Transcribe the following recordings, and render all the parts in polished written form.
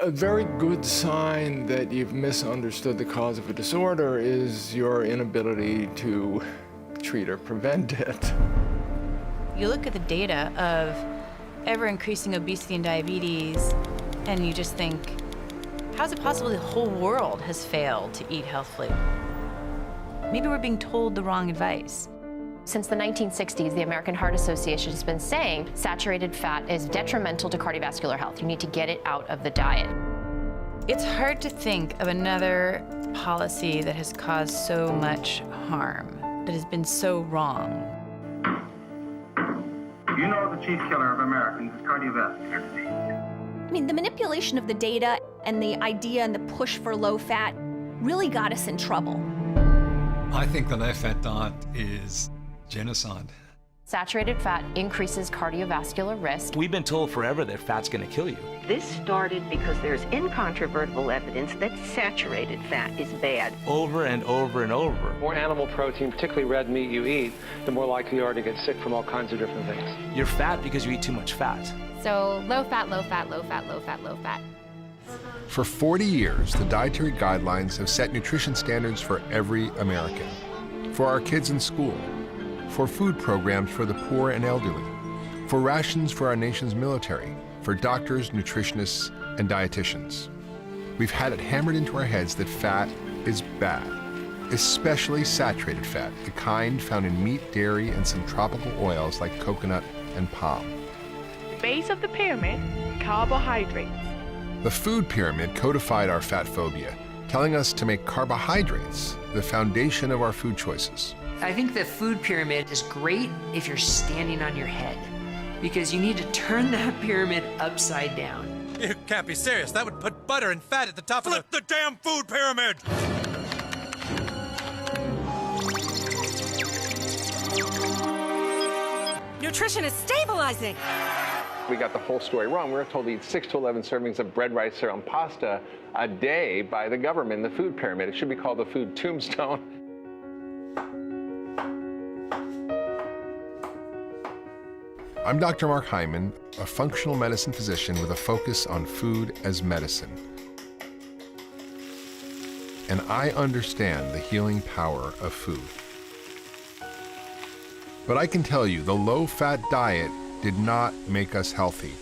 A very good sign that you've misunderstood the cause of a disorder is your inability to treat or prevent it. You look at the data of ever-increasing obesity and diabetes, and you just think, how is it possible the whole world has failed to eat healthfully? Maybe we're being told the wrong advice. Since the 1960s, the American Heart Association has been saying saturated fat is detrimental to cardiovascular health. You need to get it out of the diet. It's hard to think of another policy that has caused so much harm, that has been so wrong. You know the chief killer of Americans is cardiovascular disease. I mean, the manipulation of the data and the idea and the push for low fat really got us in trouble. I think the low-fat diet is genocide. Saturated fat increases cardiovascular risk. We've been told forever that fat's going to kill you. This started because there's incontrovertible evidence that saturated fat is bad. Over and over and over. The more animal protein, particularly red meat, you eat, the more likely you are to get sick from all kinds of different things. You're fat because you eat too much fat. So low fat, low fat, low fat, low fat, low fat. For 40 years, the dietary guidelines have set nutrition standards for every American, for our kids in school, for food programs for the poor and elderly, for rations for our nation's military, for doctors, nutritionists, and dietitians. We've had it hammered into our heads that fat is bad, especially saturated fat, the kind found in meat, dairy, and some tropical oils like coconut and palm. Base of the pyramid, carbohydrates. The food pyramid codified our fat phobia, telling us to make carbohydrates the foundation of our food choices. I think the food pyramid is great if you're standing on your head, because you need to turn that pyramid upside down. You can't be serious. That would put butter and fat at the top of the damn food pyramid! Nutrition is stabilizing. We got the whole story wrong. We were told to eat 6 to 11 servings of bread, rice, cereal, and pasta a day by the government in the food pyramid. It should be called the food tombstone. I'm Dr. Mark Hyman, a functional medicine physician with a focus on food as medicine. And I understand the healing power of food. But I can tell you, the low-fat diet did not make us healthy.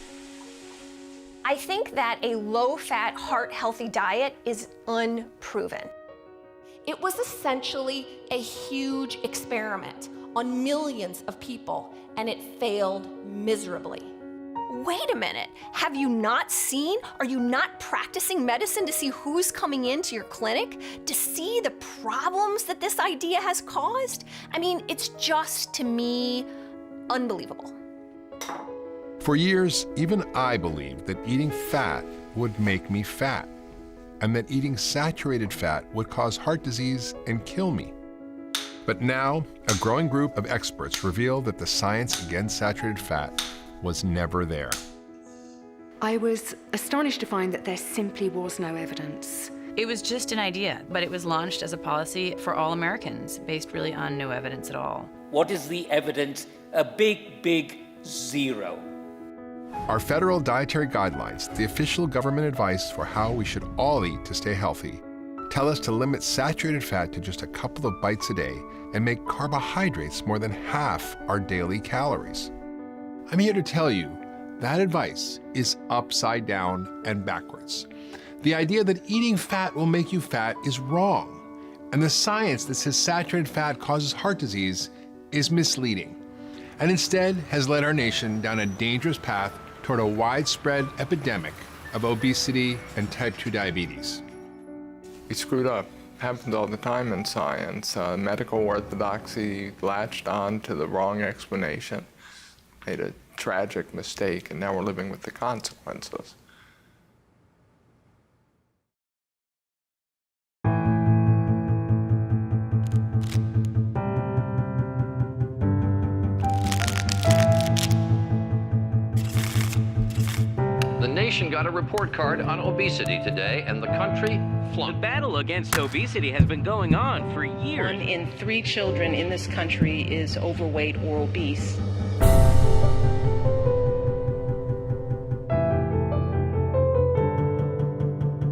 I think that a low-fat, heart-healthy diet is unproven. It was essentially a huge experiment on millions of people, and it failed miserably. Wait a minute, have you not seen? Are you not practicing medicine to see who's coming into your clinic? To see the problems that this idea has caused? I mean, it's just, to me, unbelievable. For years, even I believed that eating fat would make me fat, and that eating saturated fat would cause heart disease and kill me. But now, a growing group of experts reveal that the science against saturated fat was never there. I was astonished to find that there simply was no evidence. It was just an idea, but it was launched as a policy for all Americans, based really on no evidence at all. What is the evidence? A big, big zero. Our federal dietary guidelines, the official government advice for how we should all eat to stay healthy, tell us to limit saturated fat to just a couple of bites a day and make carbohydrates more than half our daily calories. I'm here to tell you that advice is upside down and backwards. The idea that eating fat will make you fat is wrong, and the science that says saturated fat causes heart disease is misleading, and instead has led our nation down a dangerous path toward a widespread epidemic of obesity and type 2 diabetes. We screwed up. Happens all the time in science. Medical orthodoxy latched on to the wrong explanation, made a tragic mistake, and now we're living with the consequences. The nation got a report card on obesity today, and the country flunked. The battle against obesity has been going on for years. 1 in 3 children in this country is overweight or obese.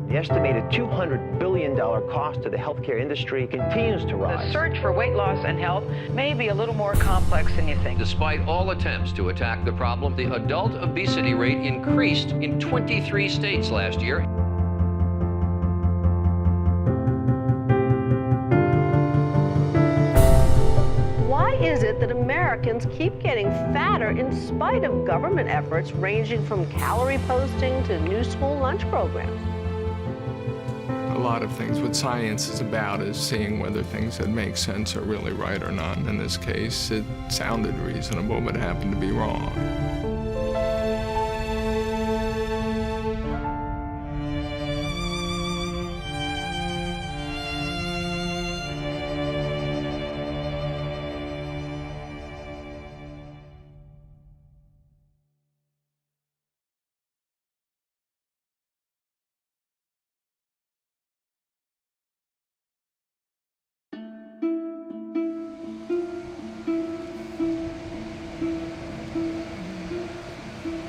The estimated $200 billion cost to the healthcare industry continues to rise. The search for weight loss and health may be a little more complex than you think. Despite all attempts to attack the problem, the adult obesity rate increased in 23 states last year. Why is it that Americans keep getting fatter in spite of government efforts ranging from calorie posting to new school lunch programs? A lot of things. What science is about is seeing whether things that make sense are really right or not. In this case, it sounded reasonable, but it happened to be wrong.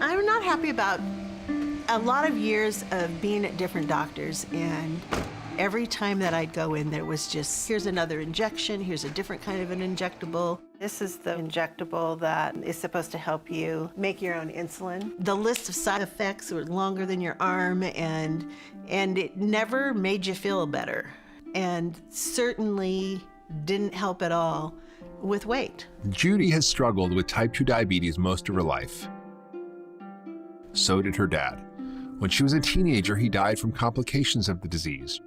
I'm not happy about a lot of years of being at different doctors, and every time that I'd go in, there was just, here's another injection, here's a different kind of an injectable. This is the injectable that is supposed to help you make your own insulin. The list of side effects were longer than your arm, and it never made you feel better, and certainly didn't help at all with weight. Judy has struggled with type 2 diabetes most of her life. So did her dad. When she was a teenager, he died from complications of the disease.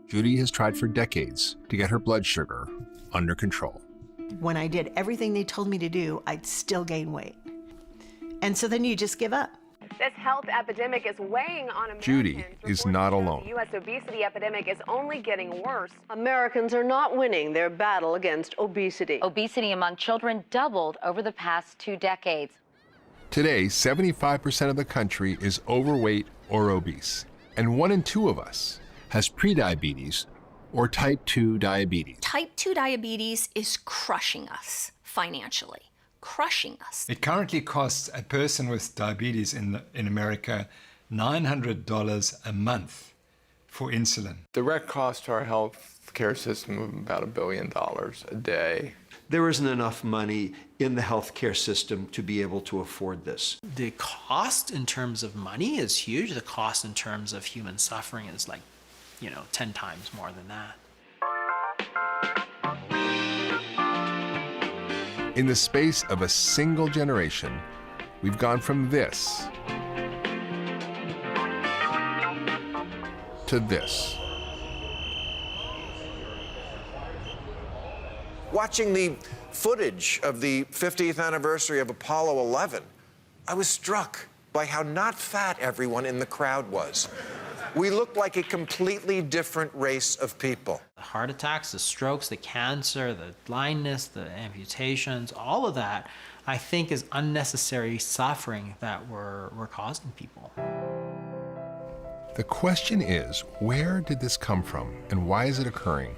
Judy has tried for decades to get her blood sugar under control. When I did everything they told me to do, I'd still gain weight. And so then you just give up. This health epidemic is weighing on Americans. Judy is not alone. The U.S. obesity epidemic is only getting worse. Americans are not winning their battle against obesity. Obesity among children doubled over the past 2 decades. Today, 75% of the country is overweight or obese, and 1 in 2 of us has prediabetes or type 2 diabetes. Type 2 diabetes is crushing us financially, crushing us. It currently costs a person with diabetes in America $900 a month for insulin. Direct cost to our health care system of about $1 billion a day. There isn't enough money in the healthcare system to be able to afford this. The cost in terms of money is huge. The cost in terms of human suffering is like, 10 times more than that. In the space of a single generation, we've gone from this to this. Watching the footage of the 50th anniversary of Apollo 11, I was struck by how not fat everyone in the crowd was. We looked like a completely different race of people. The heart attacks, the strokes, the cancer, the blindness, the amputations, all of that, I think, is unnecessary suffering that we're causing people. The question is, where did this come from and why is it occurring?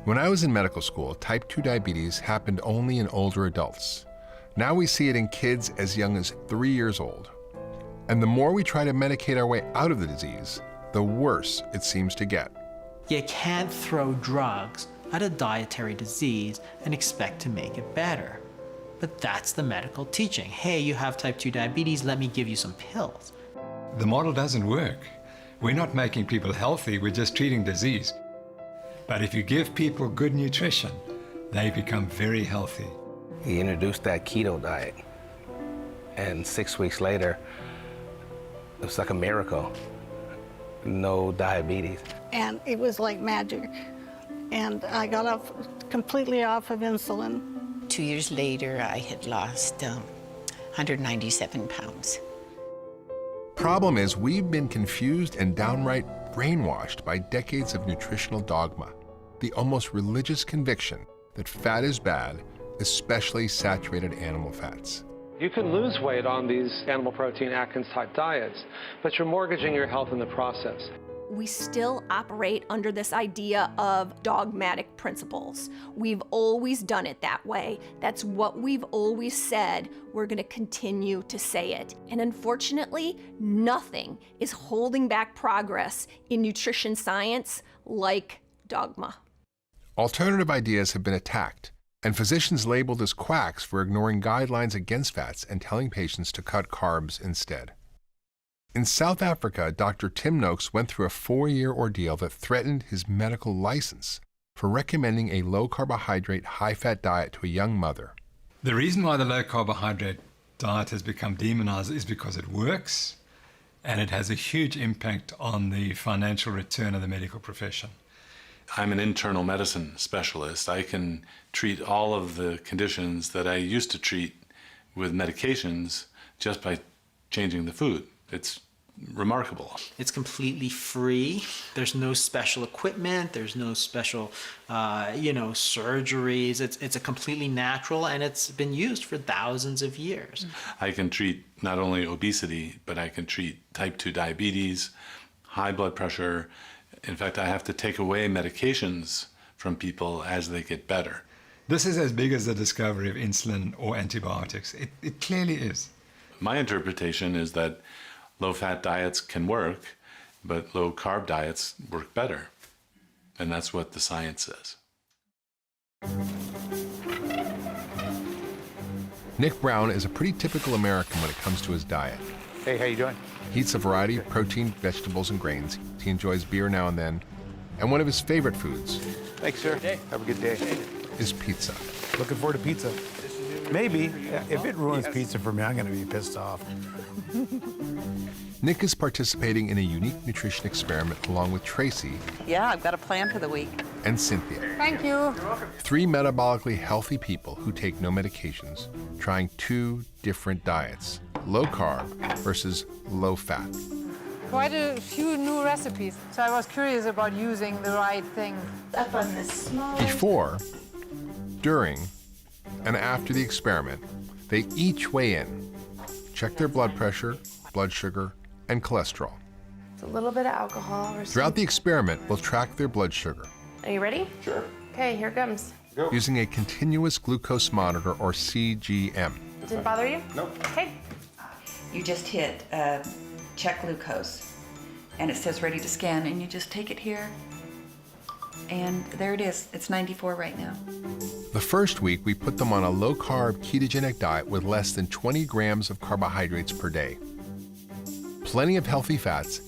When I was in medical school, type 2 diabetes happened only in older adults. Now we see it in kids as young as 3 years old. And the more we try to medicate our way out of the disease, the worse it seems to get. You can't throw drugs at a dietary disease and expect to make it better. But that's the medical teaching. Hey, you have type 2 diabetes, let me give you some pills. The model doesn't work. We're not making people healthy, we're just treating disease. But if you give people good nutrition, they become very healthy. He introduced that keto diet, and 6 weeks later, it was like a miracle. No diabetes. And it was like magic. And I got completely off of insulin. 2 years later, I had lost 197 pounds. Problem is, we've been confused and downright brainwashed by decades of nutritional dogma. The almost religious conviction that fat is bad, especially saturated animal fats. You can lose weight on these animal protein Atkins type diets, but you're mortgaging your health in the process. we still operate under this idea of dogmatic principles. We've always done it that way. That's what we've always said. We're going to continue to say it. And unfortunately, nothing is holding back progress in nutrition science like dogma. Alternative ideas have been attacked, and physicians labeled as quacks for ignoring guidelines against fats and telling patients to cut carbs instead. In South Africa, Dr. Tim Noakes went through a 4-year ordeal that threatened his medical license for recommending a low-carbohydrate, high-fat diet to a young mother. The reason why the low-carbohydrate diet has become demonized is because it works, and it has a huge impact on the financial return of the medical profession. I'm an internal medicine specialist. I can treat all of the conditions that I used to treat with medications just by changing the food. It's remarkable. It's completely free. There's no special equipment. There's no special, surgeries. It's a completely natural, and it's been used for thousands of years. I can treat not only obesity, but I can treat type 2 diabetes, high blood pressure. In fact, I have to take away medications from people as they get better. This is as big as the discovery of insulin or antibiotics. It clearly is. My interpretation is that low-fat diets can work, but low-carb diets work better. And that's what the science says. Nick Brown is a pretty typical American when it comes to his diet. Hey, how you doing? He eats a variety of protein, vegetables, and grains. He enjoys beer now and then. And one of his favorite foods, Thanks, sir. Have a good day. is pizza. Looking forward to pizza. Maybe. If it ruins pizza for me, I'm going to be pissed off. Nick is participating in a unique nutrition experiment along with Tracy Yeah, I've got a plan for the week. and Cynthia. Thank you. 3 metabolically healthy people who take no medications, trying 2 different diets, low carb versus low fat. Quite a few new recipes, so I was curious about using the right thing. Up on the small. Before, during, and after the experiment, they each weigh in, check their blood pressure, blood sugar, and cholesterol. It's a little bit of alcohol. Throughout the experiment, we'll track their blood sugar. Are you ready? Sure. Okay, here comes. Using a continuous glucose monitor, or CGM. Didn't bother you? Nope. Okay. You just hit check glucose, and it says ready to scan, and you just take it here, and there it is. It's 94 right now. The first week, we put them on a low-carb ketogenic diet with less than 20 grams of carbohydrates per day, plenty of healthy fats,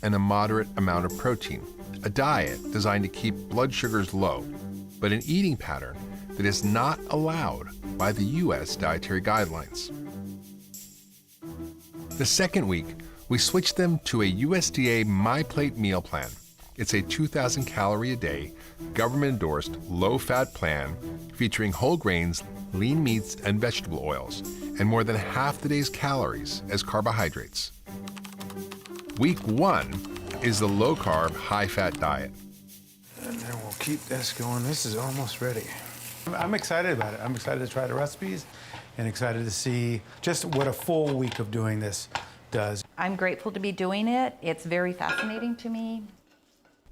and a moderate amount of protein. A diet designed to keep blood sugars low, but an eating pattern that is not allowed by the U.S. dietary guidelines. The second week, we switched them to a USDA MyPlate meal plan. It's a 2,000 calorie a day, government-endorsed, low-fat plan featuring whole grains, lean meats, and vegetable oils, and more than half the day's calories as carbohydrates. Week 1 is the low-carb, high-fat diet. And then we'll keep this going. This is almost ready. I'm excited about it. I'm excited to try the recipes and excited to see just what a full week of doing this does. I'm grateful to be doing it. It's very fascinating to me.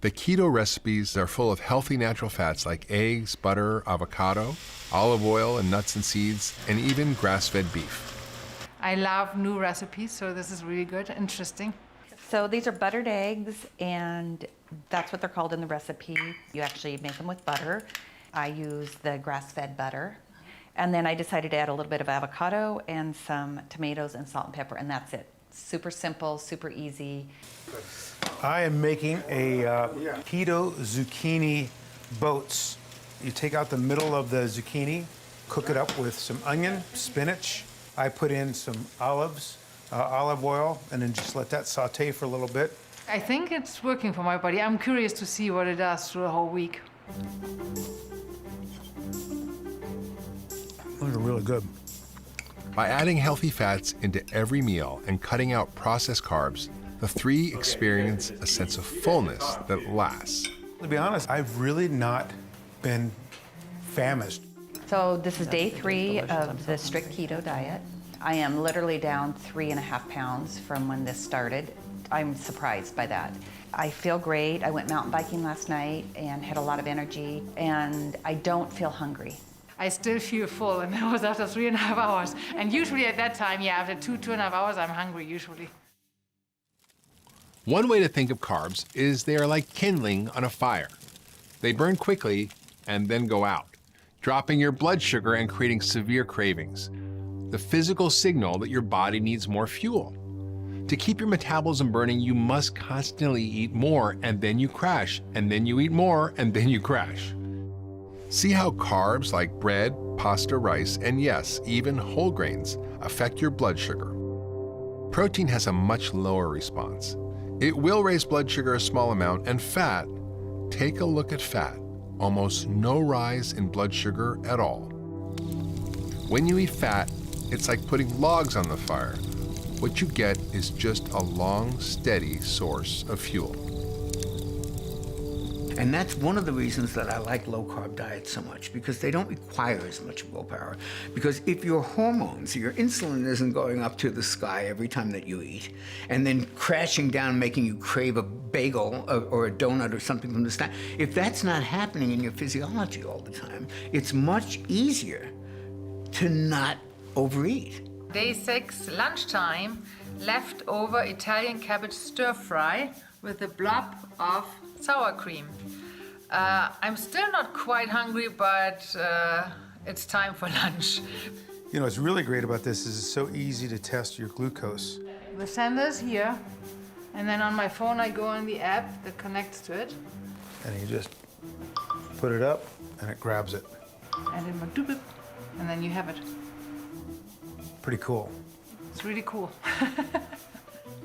The keto recipes are full of healthy natural fats like eggs, butter, avocado, olive oil, and nuts and seeds, and even grass-fed beef. I love new recipes, so this is really good, interesting. So these are buttered eggs, and that's what they're called in the recipe. You actually make them with butter. I use the grass-fed butter. And then I decided to add a little bit of avocado and some tomatoes and salt and pepper, and that's it. Super simple, super easy. I am making a keto zucchini boats. You take out the middle of the zucchini, cook it up with some onion, spinach. I put in some olive oil, and then just let that saute for a little bit. I think it's working for my body. I'm curious to see what it does through the whole week. Those are really good. By adding healthy fats into every meal and cutting out processed carbs, the 3 experience a sense of fullness that lasts. To be honest, I've really not been famished. So this is day 3 of the strict keto diet. I am literally down 3.5 pounds from when this started I'm surprised by that. I feel great. I went mountain biking last night and had a lot of energy, and I don't feel hungry. I still feel full, and that was after 3.5 hours. And usually at that time, yeah, after 2.5 hours, I'm hungry usually. One way to think of carbs is they are like kindling on a fire. They burn quickly and then go out, dropping your blood sugar and creating severe cravings. The physical signal that your body needs more fuel. To keep your metabolism burning, you must constantly eat more, and then you crash, and then you eat more, and then you crash. See how carbs like bread, pasta, rice, and yes, even whole grains affect your blood sugar. Protein has a much lower response. It will raise blood sugar a small amount, and fat, take a look at fat. Almost no rise in blood sugar at all. When you eat fat, it's like putting logs on the fire. What you get is just a long, steady source of fuel. And that's one of the reasons that I like low-carb diets so much, because they don't require as much willpower. Because if your hormones, your insulin isn't going up to the sky every time that you eat, and then crashing down, making you crave a bagel or a donut or something from the snack, if that's not happening in your physiology all the time, it's much easier to not overeat. Day 6, lunchtime, leftover Italian cabbage stir fry with a blob of sour cream. I'm still not quite hungry, but it's time for lunch. You know, what's really great about this is it's so easy to test your glucose. The sender's here, and then on my phone I go on the app that connects to it. And you just put it up, and it grabs it. And then doop it, and then you have it. Pretty cool. It's really cool.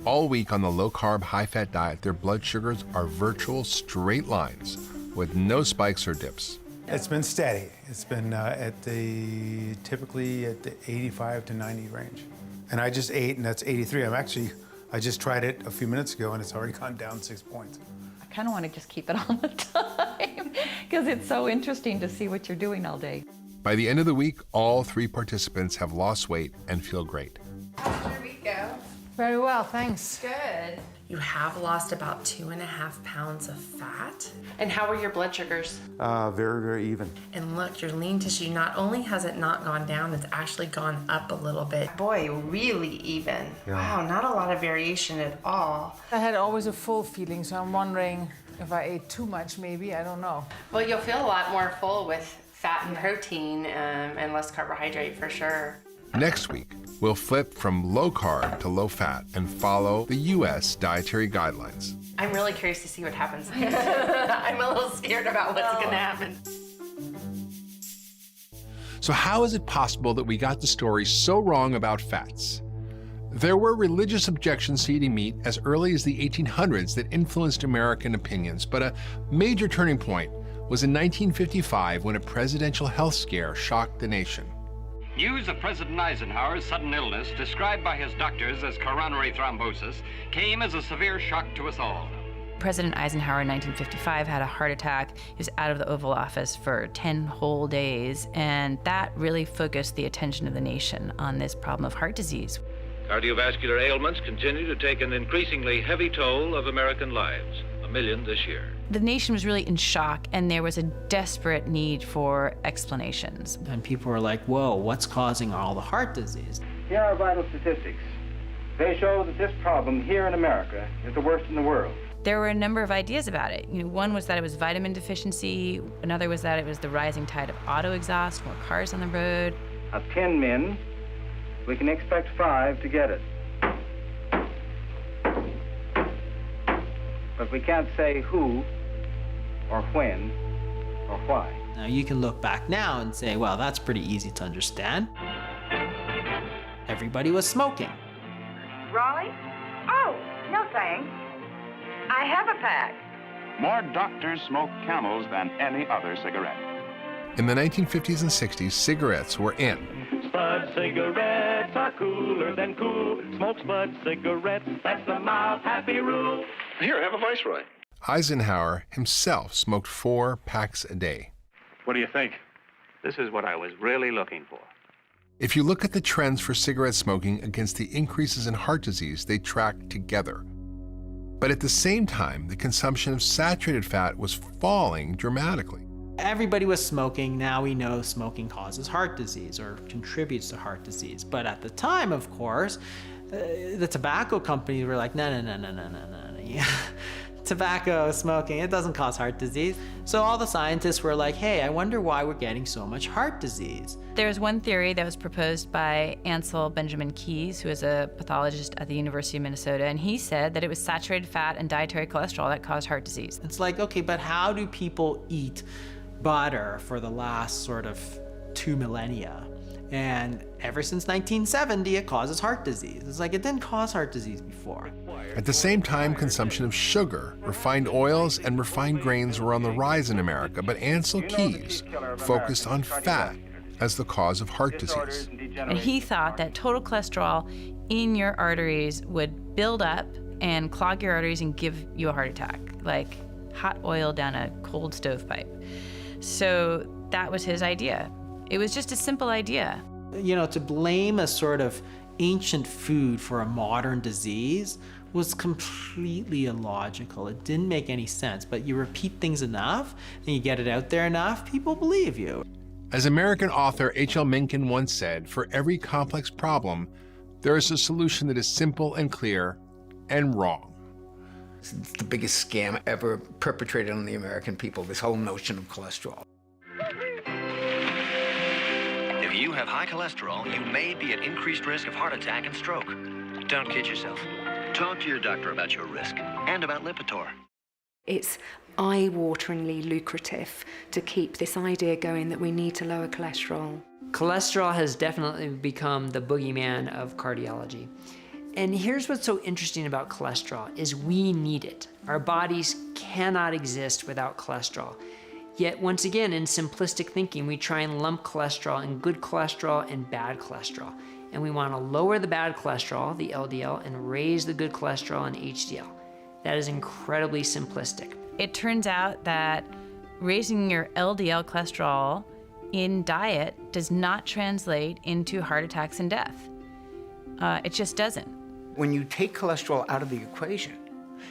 All week on the low-carb, high-fat diet, their blood sugars are virtual straight lines with no spikes or dips. It's been steady. It's been typically at the 85 to 90 range. And I just ate, and that's 83. I just tried it a few minutes ago, and it's already gone down 6 points. I kind of want to just keep it all the time because it's so interesting to see what you're doing all day. By the end of the week, all 3 participants have lost weight and feel great. How's your week go? Very well, thanks. Good. You have lost about 2.5 pounds of fat. And how are your blood sugars? Very, very even. And look, your lean tissue, not only has it not gone down, it's actually gone up a little bit. Boy, really even. Yeah. Wow, not a lot of variation at all. I had always a full feeling, so I'm wondering if I ate too much, maybe, I don't know. Well, you'll feel a lot more full with fat and protein and less carbohydrate for sure. Next week, we'll flip from low carb to low fat and follow the U.S. dietary guidelines. I'm really curious to see what happens. I'm a little scared about what's going to happen. So how is it possible that we got the story so wrong about fats? There were religious objections to eating meat as early as the 1800s that influenced American opinions, but a major turning point was in 1955 when a presidential health scare shocked the nation. News of President Eisenhower's sudden illness, described by his doctors as coronary thrombosis, came as a severe shock to us all. President Eisenhower in 1955 had a heart attack. He was out of the Oval Office for 10 whole days, and that really focused the attention of the nation on this problem of heart disease. Cardiovascular ailments continue to take an increasingly heavy toll of American lives, 1 million this year. The nation was really in shock, and there was a desperate need for explanations. And people were like, whoa, what's causing all the heart disease? Here are vital statistics. They show that this problem here in America is the worst in the world. There were a number of ideas about it. One was that it was vitamin deficiency. Another was that it was the rising tide of auto exhaust, more cars on the road. Of 10 men, we can expect 5 to get it. But we can't say who, or when, or why. Now you can look back now and say, well, that's pretty easy to understand. Everybody was smoking. Raleigh? Oh, no thanks. I have a pack. More doctors smoke Camels than any other cigarette. In the 1950s and 60s, cigarettes were in. Spud cigarettes are cooler than cool. Smoke Spud cigarettes, that's the mild, happy rule. Here, have a Viceroy. Eisenhower himself smoked 4 packs a day. What do you think? This is what I was really looking for. If you look at the trends for cigarette smoking against the increases in heart disease, they track together. But at the same time, the consumption of saturated fat was falling dramatically. Everybody was smoking. Now we know smoking causes heart disease or contributes to heart disease. But at the time, of course, the tobacco companies were like, no. Tobacco, smoking, it doesn't cause heart disease. So all the scientists were like, hey, I wonder why we're getting so much heart disease. There's one theory that was proposed by Ansel Benjamin Keyes, who is a pathologist at the University of Minnesota, and he said that it was saturated fat and dietary cholesterol that caused heart disease. It's like, okay, but how do people eat butter for the last sort of 2 millennia? And ever since 1970, it causes heart disease. It's like it didn't cause heart disease before. At the same time, consumption of sugar, refined oils, and refined grains were on the rise in America, but Ansel Keys focused on fat as the cause of heart disease. And he thought that total cholesterol in your arteries would build up and clog your arteries and give you a heart attack, like hot oil down a cold stovepipe. So that was his idea. It was just a simple idea. You know, to blame a sort of ancient food for a modern disease was completely illogical. It didn't make any sense, but you repeat things enough and you get it out there enough, people believe you. As American author H.L. Mencken once said, for every complex problem, there is a solution that is simple and clear and wrong. It's the biggest scam ever perpetrated on the American people, this whole notion of cholesterol. If you have high cholesterol, you may be at increased risk of heart attack and stroke. Don't kid yourself. Talk to your doctor about your risk and about Lipitor. It's eye-wateringly lucrative to keep this idea going that we need to lower cholesterol. Cholesterol has definitely become the boogeyman of cardiology. And here's what's so interesting about cholesterol is we need it. Our bodies cannot exist without cholesterol. Yet once again, in simplistic thinking, we try and lump cholesterol in good cholesterol and bad cholesterol. And we want to lower the bad cholesterol, the LDL, and raise the good cholesterol and HDL. That is incredibly simplistic. It turns out that raising your LDL cholesterol in diet does not translate into heart attacks and death. It just doesn't. When you take cholesterol out of the equation,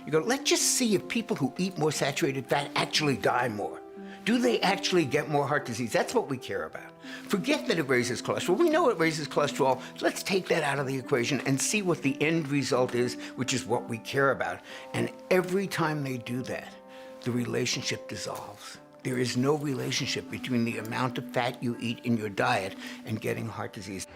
you go, let's just see if people who eat more saturated fat actually die more. Do they actually get more heart disease? That's what we care about. Forget that it raises cholesterol. We know it raises cholesterol. Let's take that out of the equation and see what the end result is, which is what we care about. And every time they do that, the relationship dissolves. There is no relationship between the amount of fat you eat in your diet and getting heart disease.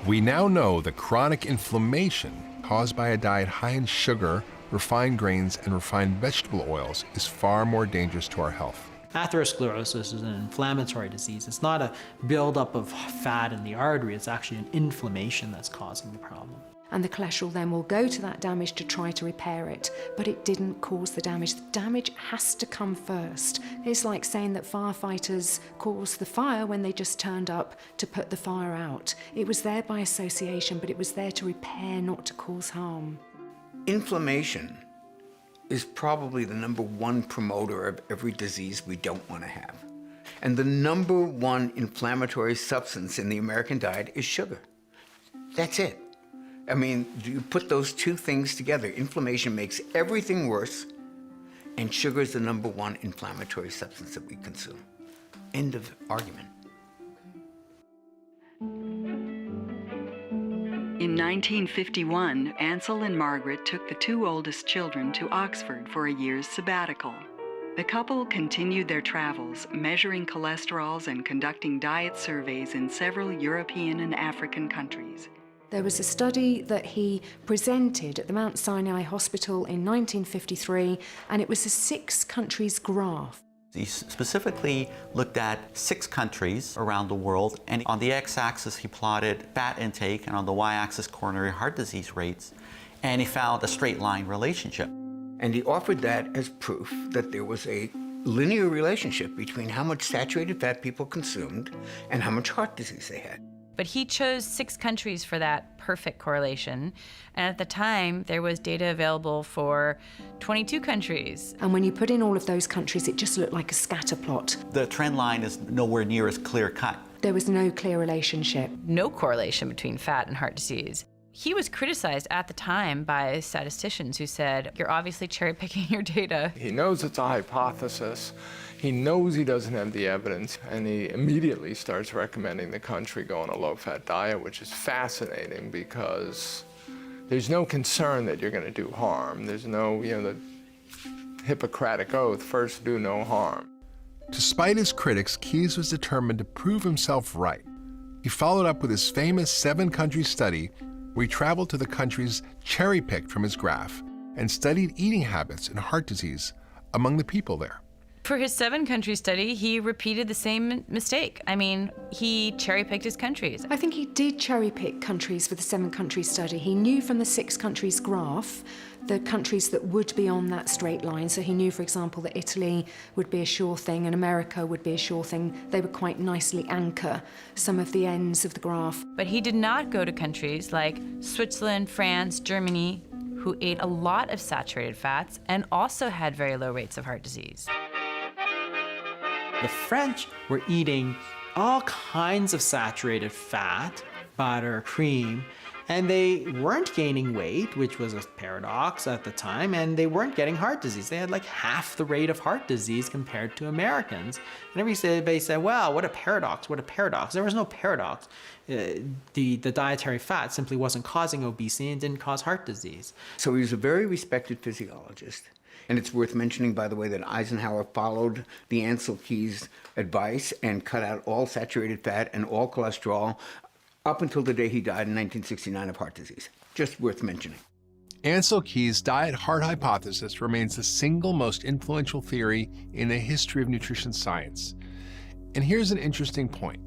We now know that chronic inflammation caused by a diet high in sugar, refined grains, and refined vegetable oils is far more dangerous to our health. Atherosclerosis is an inflammatory disease. It's not a buildup of fat in the artery, it's actually an inflammation that's causing the problem. And the cholesterol then will go to that damage to try to repair it, but it didn't cause the damage. The damage has to come first. It's like saying that firefighters caused the fire when they just turned up to put the fire out. It was there by association, but it was there to repair, not to cause harm. Inflammation is probably the #1 promoter of every disease we don't want to have. And the #1 inflammatory substance in the American diet is sugar. That's it. I mean, you put those two things together, inflammation makes everything worse, and sugar is the #1 inflammatory substance that we consume. End of argument. In 1951, Ansel and Margaret took the 2 oldest children to Oxford for a year's sabbatical. The couple continued their travels, measuring cholesterols and conducting diet surveys in several European and African countries. There was a study that he presented at the Mount Sinai Hospital in 1953, and it was a 6 countries graph. He specifically looked at 6 countries around the world, and on the x-axis he plotted fat intake, and on the y-axis coronary heart disease rates, and he found a straight line relationship. And he offered that as proof that there was a linear relationship between how much saturated fat people consumed and how much heart disease they had. But he chose 6 countries for that perfect correlation. And at the time, there was data available for 22 countries. And when you put in all of those countries, it just looked like a scatter plot. The trend line is nowhere near as clear cut. There was no clear relationship. No correlation between fat and heart disease. He was criticized at the time by statisticians who said, you're obviously cherry-picking your data. He knows it's a hypothesis. He knows he doesn't have the evidence, and he immediately starts recommending the country go on a low-fat diet, which is fascinating because there's no concern that you're going to do harm. There's no, the Hippocratic oath, first do no harm. Despite his critics, Keyes was determined to prove himself right. He followed up with his famous 7-country study where he traveled to the countries cherry-picked from his graph and studied eating habits and heart disease among the people there. For his 7-country study, he repeated the same mistake. I mean, he cherry-picked his countries. I think he did cherry-pick countries for the 7-country study. He knew from the 6 countries graph the countries that would be on that straight line. So he knew, for example, that Italy would be a sure thing and America would be a sure thing. They would quite nicely anchor some of the ends of the graph. But he did not go to countries like Switzerland, France, Germany, who ate a lot of saturated fats and also had very low rates of heart disease. The French were eating all kinds of saturated fat, butter, cream, and they weren't gaining weight, which was a paradox at the time, and they weren't getting heart disease. They had like half the rate of heart disease compared to Americans. And everybody said, well, what a paradox, what a paradox. There was no paradox. The dietary fat simply wasn't causing obesity and didn't cause heart disease. So he was a very respected physiologist. And it's worth mentioning, by the way, that Eisenhower followed the Ansel-Keys advice and cut out all saturated fat and all cholesterol up until the day he died in 1969 of heart disease. Just worth mentioning. Ansel-Keys' diet-heart hypothesis remains the single most influential theory in the history of nutrition science. And here's an interesting point.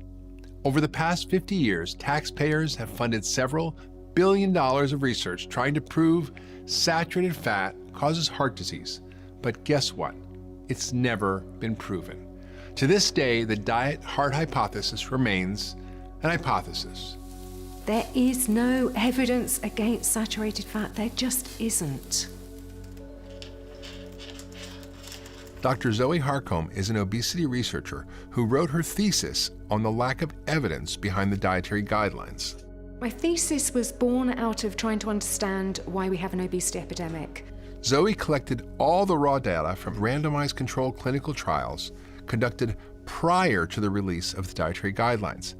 Over the past 50 years, taxpayers have funded several $1 billion of research trying to prove saturated fat causes heart disease. But guess what? It's never been proven. To this day, the diet-heart hypothesis remains an hypothesis. There is no evidence against saturated fat. There just isn't. Dr. Zoe Harcombe is an obesity researcher who wrote her thesis on the lack of evidence behind the dietary guidelines. My thesis was born out of trying to understand why we have an obesity epidemic. Zoe collected all the raw data from randomized controlled clinical trials conducted prior to the release of the dietary guidelines.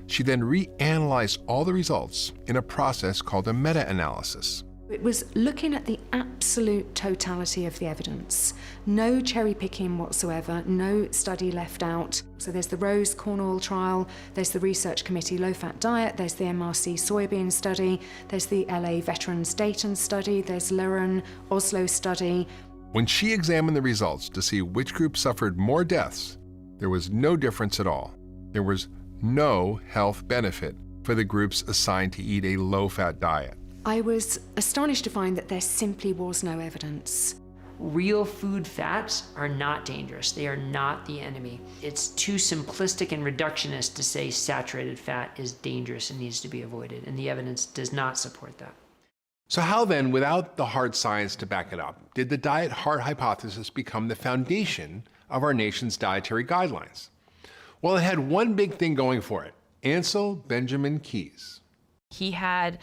She then reanalyzed all the results in a process called a meta-analysis. It was looking at the absolute totality of the evidence. No cherry picking whatsoever, no study left out. So there's the Rose corn oil trial, there's the Research Committee low-fat diet, there's the MRC soybean study, there's the LA Veterans Dayton study, there's Leuren Oslo study. When she examined the results to see which group suffered more deaths, there was no difference at all. There was no health benefit for the groups assigned to eat a low-fat diet. I was astonished to find that there simply was no evidence. Real food fats are not dangerous. They are not the enemy. It's too simplistic and reductionist to say saturated fat is dangerous and needs to be avoided, and the evidence does not support that. So how then, without the hard science to back it up, did the diet-heart hypothesis become the foundation of our nation's dietary guidelines? Well, it had one big thing going for it: Ansel Benjamin Keys. He had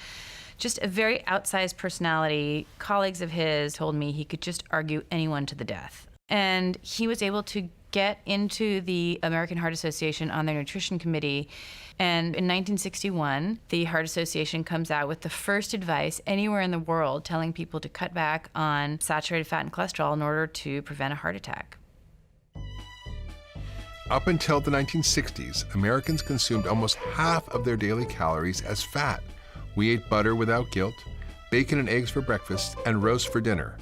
just a very outsized personality. Colleagues of his told me he could just argue anyone to the death. And he was able to get into the American Heart Association on their nutrition committee. And in 1961, the Heart Association comes out with the first advice anywhere in the world telling people to cut back on saturated fat and cholesterol in order to prevent a heart attack. Up until the 1960s, Americans consumed almost half of their daily calories as fat. We ate butter without guilt, bacon and eggs for breakfast, and roast for dinner.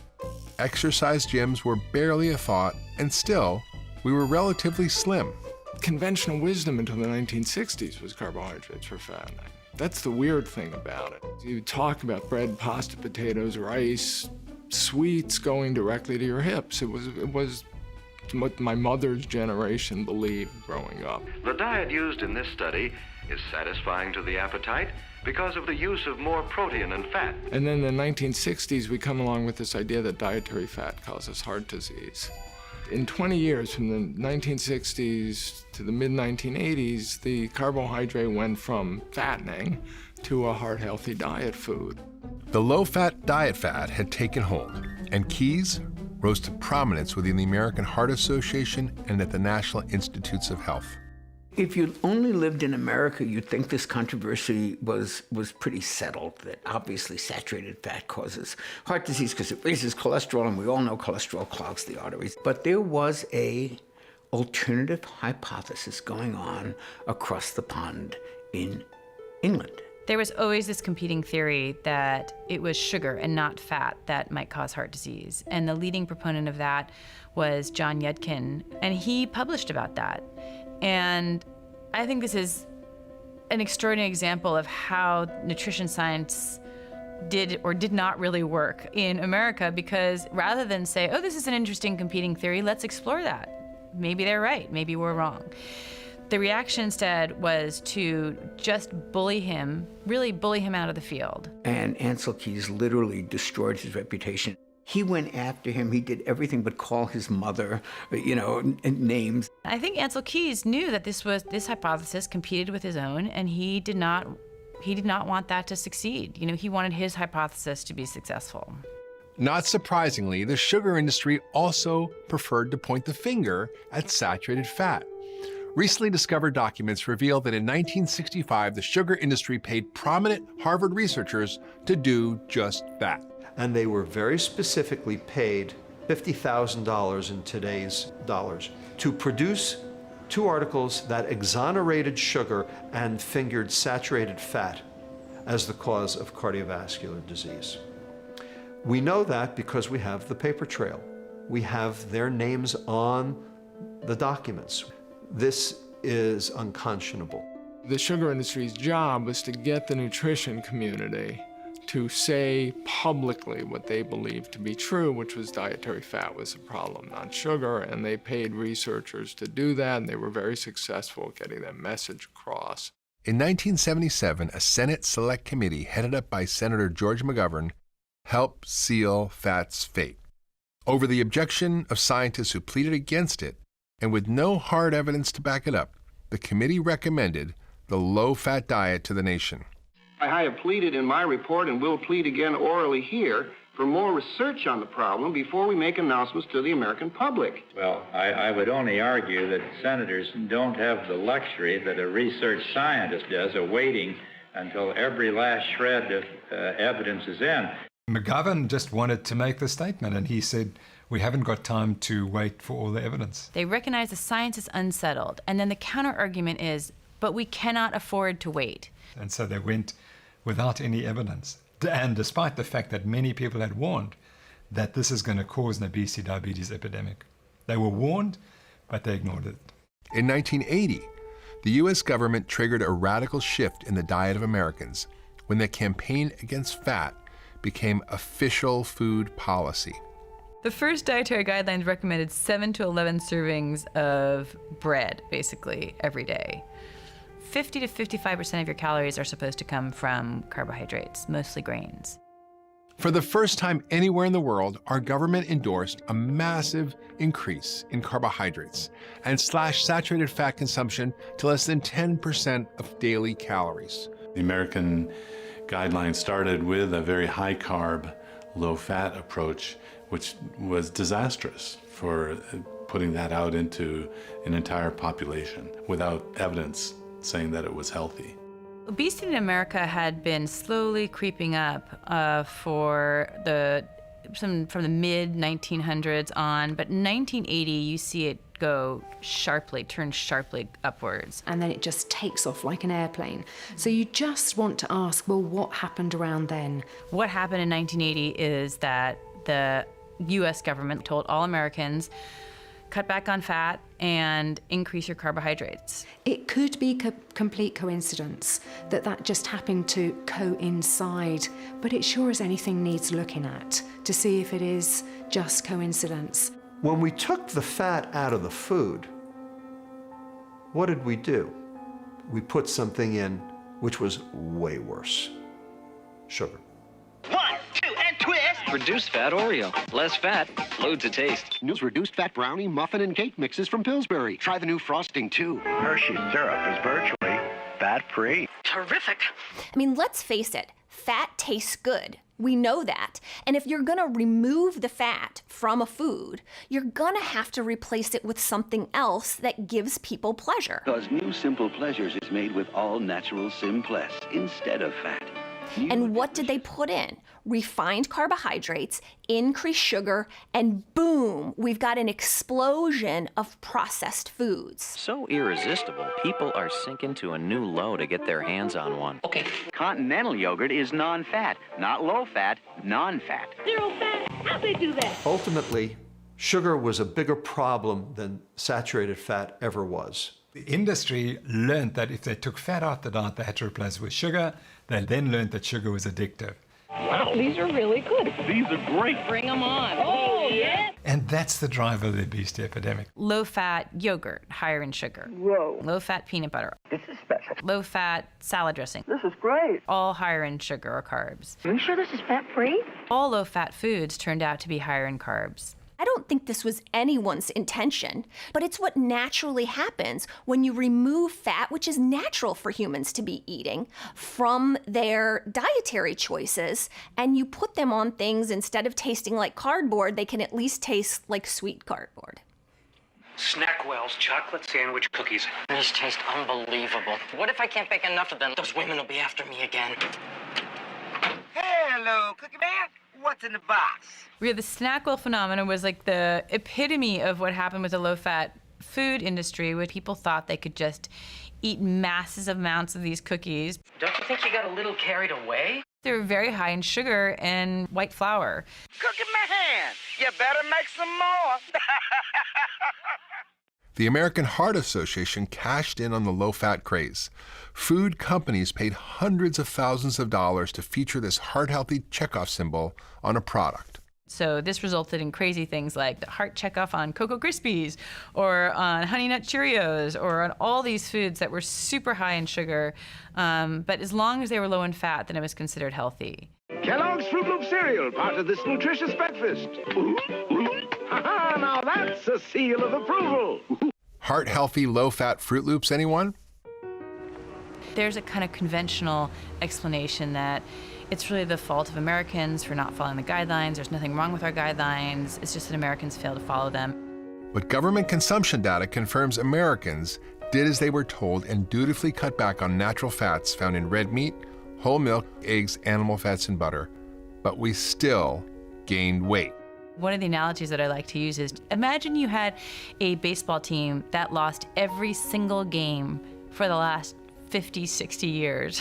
Exercise gyms were barely a thought, and still, we were relatively slim. Conventional wisdom until the 1960s was carbohydrates for fat. That's the weird thing about it. You talk about bread, pasta, potatoes, rice, sweets going directly to your hips. It was what my mother's generation believed growing up. The diet used in this study is satisfying to the appetite because of the use of more protein and fat. And then in the 1960s, we come along with this idea that dietary fat causes heart disease. In 20 years, from the 1960s to the mid-1980s, the carbohydrate went from fattening to a heart-healthy diet food. The low-fat diet fad had taken hold, and Keyes rose to prominence within the American Heart Association and at the National Institutes of Health. If you only lived in America, you'd think this controversy was pretty settled, that obviously saturated fat causes heart disease because it raises cholesterol, and we all know cholesterol clogs the arteries. But there was a alternative hypothesis going on across the pond in England. There was always this competing theory that it was sugar and not fat that might cause heart disease. And the leading proponent of that was John Yudkin, and he published about that. And I think this is an extraordinary example of how nutrition science did or did not really work in America, because rather than say, oh, this is an interesting competing theory, let's explore that. Maybe they're right, maybe we're wrong. The reaction instead was to just bully him, really bully him out of the field. And Ancel Keys literally destroyed his reputation. He went after him. He did everything but call his mother, names. I think Ancel Keys knew that this hypothesis competed with his own, and he did not want that to succeed. He wanted his hypothesis to be successful. Not surprisingly, the sugar industry also preferred to point the finger at saturated fat. Recently discovered documents reveal that in 1965, the sugar industry paid prominent Harvard researchers to do just that. And they were very specifically paid $50,000 in today's dollars to produce 2 articles that exonerated sugar and fingered saturated fat as the cause of cardiovascular disease. We know that because we have the paper trail. We have their names on the documents. This is unconscionable. The sugar industry's job was to get the nutrition community to say publicly what they believed to be true, which was dietary fat was a problem, not sugar, and they paid researchers to do that, and they were very successful at getting that message across. In 1977, a Senate Select Committee headed up by Senator George McGovern helped seal fat's fate. Over the objection of scientists who pleaded against it, and with no hard evidence to back it up, the committee recommended the low-fat diet to the nation. I have pleaded in my report and will plead again orally here for more research on the problem before we make announcements to the American public. Well, I would only argue that senators don't have the luxury that a research scientist does of waiting until every last shred of evidence is in. McGovern just wanted to make the statement, and he said, we haven't got time to wait for all the evidence. They recognize the science is unsettled, and then the counter-argument is, but we cannot afford to wait. And so they went without any evidence. And despite the fact that many people had warned that this is going to cause an obesity diabetes epidemic. They were warned, but they ignored it. In 1980, the U.S. government triggered a radical shift in the diet of Americans when the campaign against fat became official food policy. The first dietary guidelines recommended 7 to 11 servings of bread, basically, every day. 50 to 55% of your calories are supposed to come from carbohydrates, mostly grains. For the first time anywhere in the world, our government endorsed a massive increase in carbohydrates and slashed saturated fat consumption to less than 10% of daily calories. The American guidelines started with a very high-carb, low-fat approach, which was disastrous for putting that out into an entire population without evidence saying that it was healthy. Obesity in America had been slowly creeping up from the mid-1900s on, but in 1980 you see it turn sharply upwards. And then it just takes off like an airplane. So you just want to ask, well, what happened around then? What happened in 1980 is that the US government told all Americans, cut back on fat and increase your carbohydrates. It could be complete coincidence that just happened to coincide, but it sure as anything needs looking at to see if it is just coincidence. When we took the fat out of the food, what did we do? We put something in which was way worse: sugar. 1, 2, and Twist! Reduced fat Oreo. Less fat, loads of taste. New reduced fat brownie, muffin, and cake mixes from Pillsbury. Try the new frosting, too. Hershey's syrup is virtually fat-free. Terrific. I mean, let's face it, fat tastes good. We know that. And if you're gonna remove the fat from a food, you're gonna have to replace it with something else that gives people pleasure. Because new Simple Pleasures is made with all natural Simplest instead of fat. And what did they put in? Refined carbohydrates, increased sugar, and boom, we've got an explosion of processed foods. So irresistible, people are sinking to a new low to get their hands on one. Okay. Continental yogurt is non-fat, not low-fat, non-fat. Zero fat? How'd they do that? Ultimately, sugar was a bigger problem than saturated fat ever was. The industry learned that if they took fat out the diet, they had to replace it with sugar. They then learned that sugar was addictive. Wow, these are really good. These are great. Bring them on. Oh, yeah. And that's the driver of the obesity epidemic. Low-fat yogurt, higher in sugar. Whoa. Low-fat peanut butter. This is special. Low-fat salad dressing. This is great. All higher in sugar or carbs. Are you sure this is fat-free? All low-fat foods turned out to be higher in carbs. I don't think this was anyone's intention, but it's what naturally happens when you remove fat, which is natural for humans to be eating, from their dietary choices, and you put them on things instead of tasting like cardboard, they can at least taste like sweet cardboard. Snackwell's chocolate sandwich cookies. These taste unbelievable. What if I can't bake enough of them? Those women will be after me again. Hello, Cookie Man. What's in the box? The Snackwell phenomenon was like the epitome of what happened with the low-fat food industry, where people thought they could just eat massive amounts of these cookies. Don't you think you got a little carried away? They were very high in sugar and white flour. Cookie Man, you better make some more. The American Heart Association cashed in on the low-fat craze. Food companies paid hundreds of thousands of dollars to feature this heart-healthy checkoff symbol on a product. So this resulted in crazy things like the heart checkoff on Cocoa Krispies or on Honey Nut Cheerios or on all these foods that were super high in sugar. But as long as they were low in fat, then it was considered healthy. Kellogg's Fruit Loop cereal, part of this nutritious breakfast. Ha-ha, now that's a seal of approval. Heart-healthy, low-fat Fruit Loops, anyone? There's a kind of conventional explanation that it's really the fault of Americans for not following the guidelines. There's nothing wrong with our guidelines. It's just that Americans fail to follow them. But government consumption data confirms Americans did as they were told and dutifully cut back on natural fats found in red meat, whole milk, eggs, animal fats, and butter. But we still gained weight. One of the analogies that I like to use is, imagine you had a baseball team that lost every single game for the last 50, 60 years.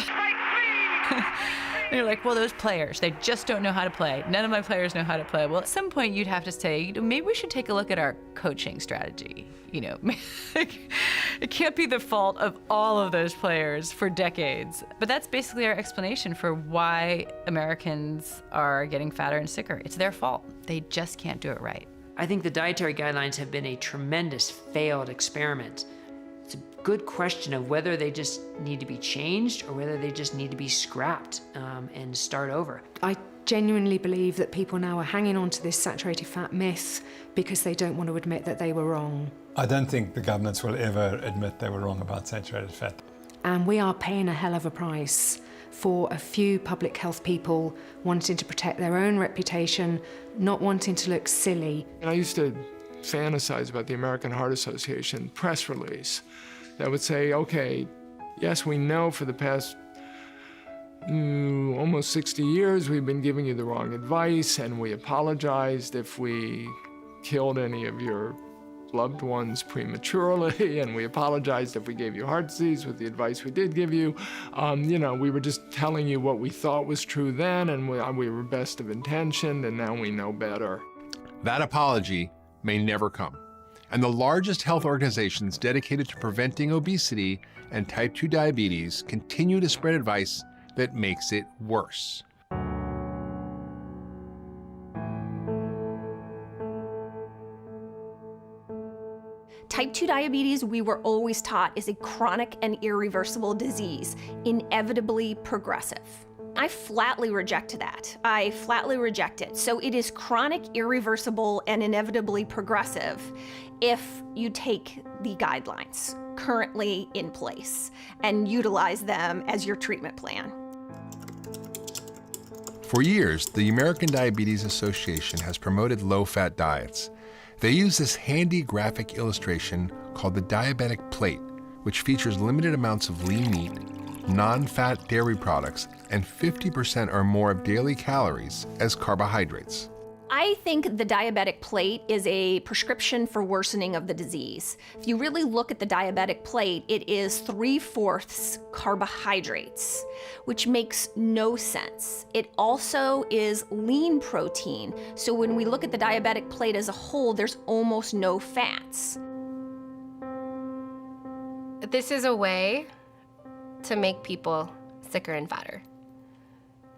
And you're like, well, those players, they just don't know how to play. None of my players know how to play. Well, at some point you'd have to say, maybe we should take a look at our coaching strategy. It can't be the fault of all of those players for decades. But that's basically our explanation for why Americans are getting fatter and sicker. It's their fault. They just can't do it right. I think the dietary guidelines have been a tremendous failed experiment. It's a good question of whether they just need to be changed or whether they just need to be scrapped and start over. I genuinely believe that people now are hanging on to this saturated fat myth because they don't want to admit that they were wrong. I don't think the governments will ever admit they were wrong about saturated fat. And we are paying a hell of a price for a few public health people wanting to protect their own reputation, not wanting to look silly. And I used to fantasize about the American Heart Association press release that would say, okay, yes, we know for the past almost 60 years we've been giving you the wrong advice, and we apologized if we killed any of your loved ones prematurely, and we apologized if we gave you heart disease with the advice we did give you. We were just telling you what we thought was true then, and we were best of intention, and now we know better. That apology may never come. And the largest health organizations dedicated to preventing obesity and type 2 diabetes continue to spread advice that makes it worse. Type 2 diabetes, we were always taught, is a chronic and irreversible disease, inevitably progressive. I flatly reject that. I flatly reject it. So it is chronic, irreversible, and inevitably progressive if you take the guidelines currently in place and utilize them as your treatment plan. For years, the American Diabetes Association has promoted low-fat diets. They use this handy graphic illustration called the diabetic plate, which features limited amounts of lean meat, non-fat dairy products, and 50% or more of daily calories as carbohydrates. I think the diabetic plate is a prescription for worsening of the disease. If you really look at the diabetic plate, it is 3/4 carbohydrates, which makes no sense. It also is lean protein. So when we look at the diabetic plate as a whole, there's almost no fats. This is a way to make people sicker and fatter.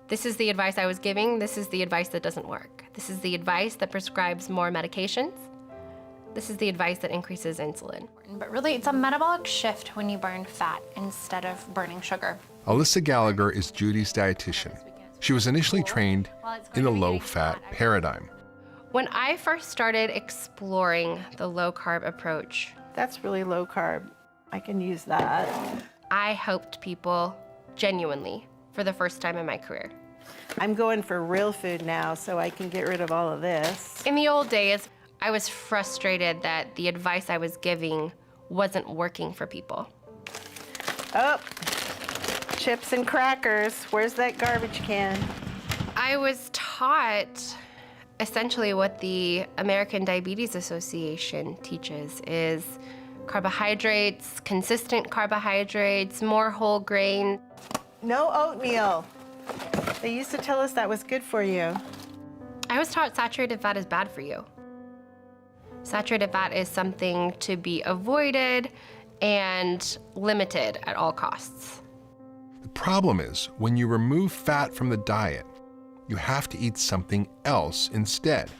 This is the advice I was giving. This is the advice that doesn't work. This is the advice that prescribes more medications. This is the advice that increases insulin. But really, it's a metabolic shift when you burn fat instead of burning sugar. Alyssa Gallagher is Judy's dietitian. She was initially trained in the low-fat paradigm. When I first started exploring the low-carb approach, that's really low carb. I can use that. I helped people genuinely for the first time in my career. I'm going for real food now, so I can get rid of all of this. In the old days, I was frustrated that the advice I was giving wasn't working for people. Oh, chips and crackers. Where's that garbage can? I was taught essentially what the American Diabetes Association teaches is carbohydrates, consistent carbohydrates, more whole grain. No oatmeal. They used to tell us that was good for you. I was taught saturated fat is bad for you. Saturated fat is something to be avoided and limited at all costs. The problem is, when you remove fat from the diet, you have to eat something else instead.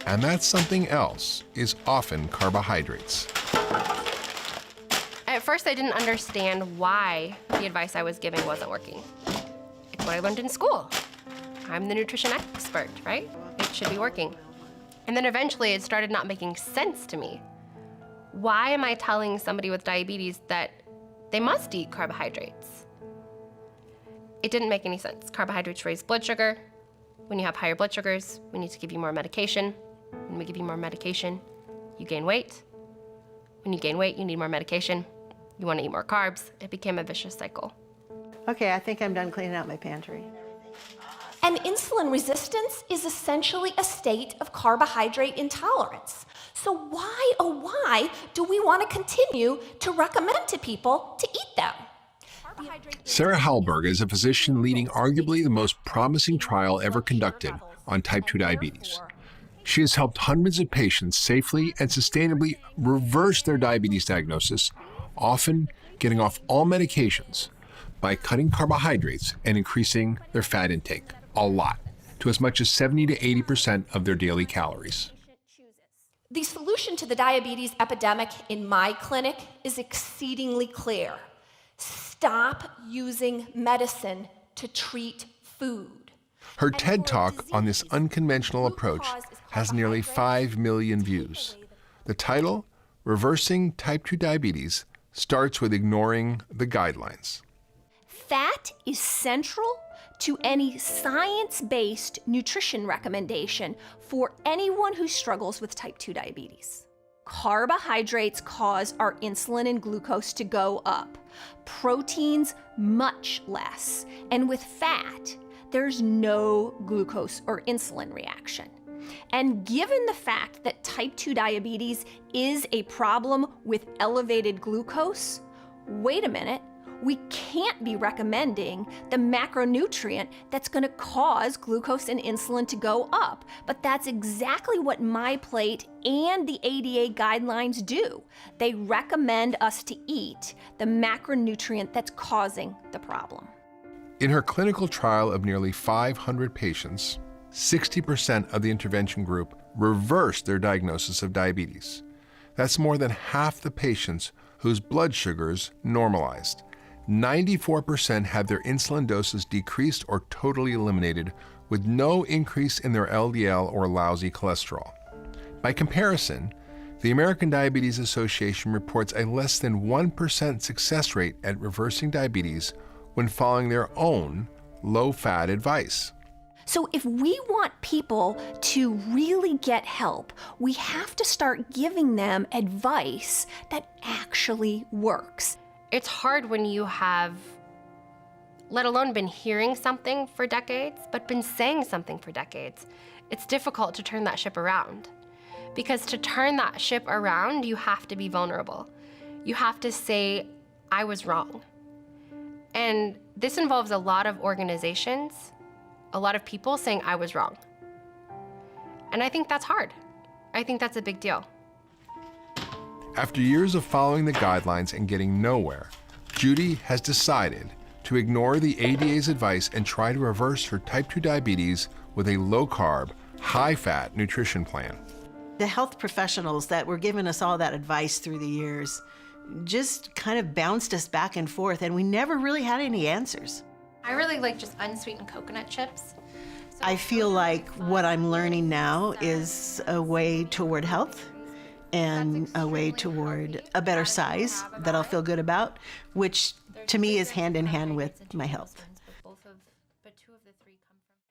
And that something else is often carbohydrates. At first, I didn't understand why the advice I was giving wasn't working. It's what I learned in school. I'm the nutrition expert, right? It should be working. And then eventually it started not making sense to me. Why am I telling somebody with diabetes that they must eat carbohydrates? It didn't make any sense. Carbohydrates raise blood sugar. When you have higher blood sugars, we need to give you more medication. When we give you more medication, you gain weight. When you gain weight, you need more medication. You want to eat more carbs. It became a vicious cycle. Okay, I think I'm done cleaning out my pantry. And insulin resistance is essentially a state of carbohydrate intolerance. So why, oh why, do we want to continue to recommend to people to eat them? Sarah Hallberg is a physician leading arguably the most promising trial ever conducted on type 2 diabetes. She has helped hundreds of patients safely and sustainably reverse their diabetes diagnosis, often getting off all medications by cutting carbohydrates and increasing their fat intake a lot, to as much as 70 to 80% of their daily calories. The solution to the diabetes epidemic in my clinic is exceedingly clear. Stop using medicine to treat food. Her TED Talk on this unconventional approach has nearly 5 million views. The title, Reversing Type 2 Diabetes, starts with ignoring the guidelines. Fat is central to any science-based nutrition recommendation for anyone who struggles with type 2 diabetes. Carbohydrates cause our insulin and glucose to go up, proteins much less, and with fat, there's no glucose or insulin reaction. And given the fact that type 2 diabetes is a problem with elevated glucose, wait a minute, we can't be recommending the macronutrient that's going to cause glucose and insulin to go up. But that's exactly what MyPlate and the ADA guidelines do. They recommend us to eat the macronutrient that's causing the problem. In her clinical trial of nearly 500 patients, 60% of the intervention group reversed their diagnosis of diabetes. That's more than half the patients whose blood sugars normalized. 94% had their insulin doses decreased or totally eliminated, with no increase in their LDL or lousy cholesterol. By comparison, the American Diabetes Association reports a less than 1% success rate at reversing diabetes when following their own low-fat advice. So if we want people to really get help, we have to start giving them advice that actually works. It's hard when you have, let alone been hearing something for decades, but been saying something for decades. It's difficult to turn that ship around. Because to turn that ship around, you have to be vulnerable. You have to say, I was wrong. And this involves a lot of organizations, a lot of people saying I was wrong. And I think that's hard. I think that's a big deal. After years of following the guidelines and getting nowhere, Judy has decided to ignore the ADA's advice and try to reverse her type 2 diabetes with a low-carb, high-fat nutrition plan. The health professionals that were giving us all that advice through the years just kind of bounced us back and forth, and we never really had any answers. I really like just unsweetened coconut chips. I feel like what I'm learning now is a way toward health and a way toward a better size that I'll feel good about, which to me is hand in hand with my health.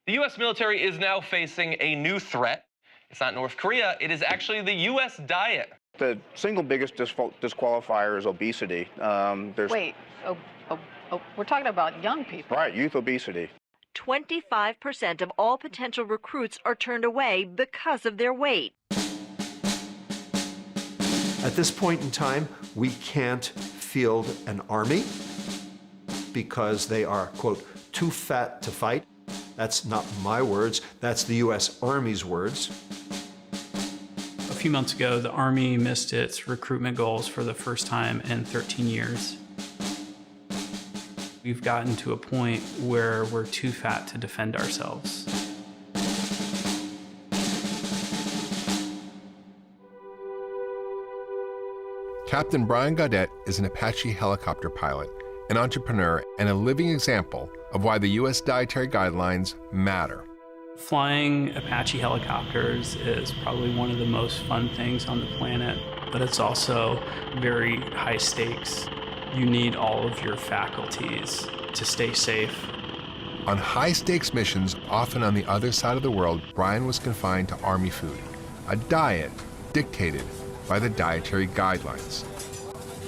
The U.S. military is now facing a new threat. It's not North Korea, it is actually the U.S. diet. The single biggest disqualifier is obesity. Wait, we're talking about young people. Right, youth obesity. 25% of all potential recruits are turned away because of their weight. At this point in time, we can't field an army because they are, quote, too fat to fight. That's not my words, that's the U.S. Army's words. A few months ago, the Army missed its recruitment goals for the first time in 13 years. We've gotten to a point where we're too fat to defend ourselves. Captain Brian Gaudet is an Apache helicopter pilot, an entrepreneur, and a living example of why the U.S. dietary guidelines matter. Flying Apache helicopters is probably one of the most fun things on the planet, but it's also very high stakes. You need all of your faculties to stay safe. On high-stakes missions, often on the other side of the world, Brian was confined to Army food, a diet dictated by the dietary guidelines.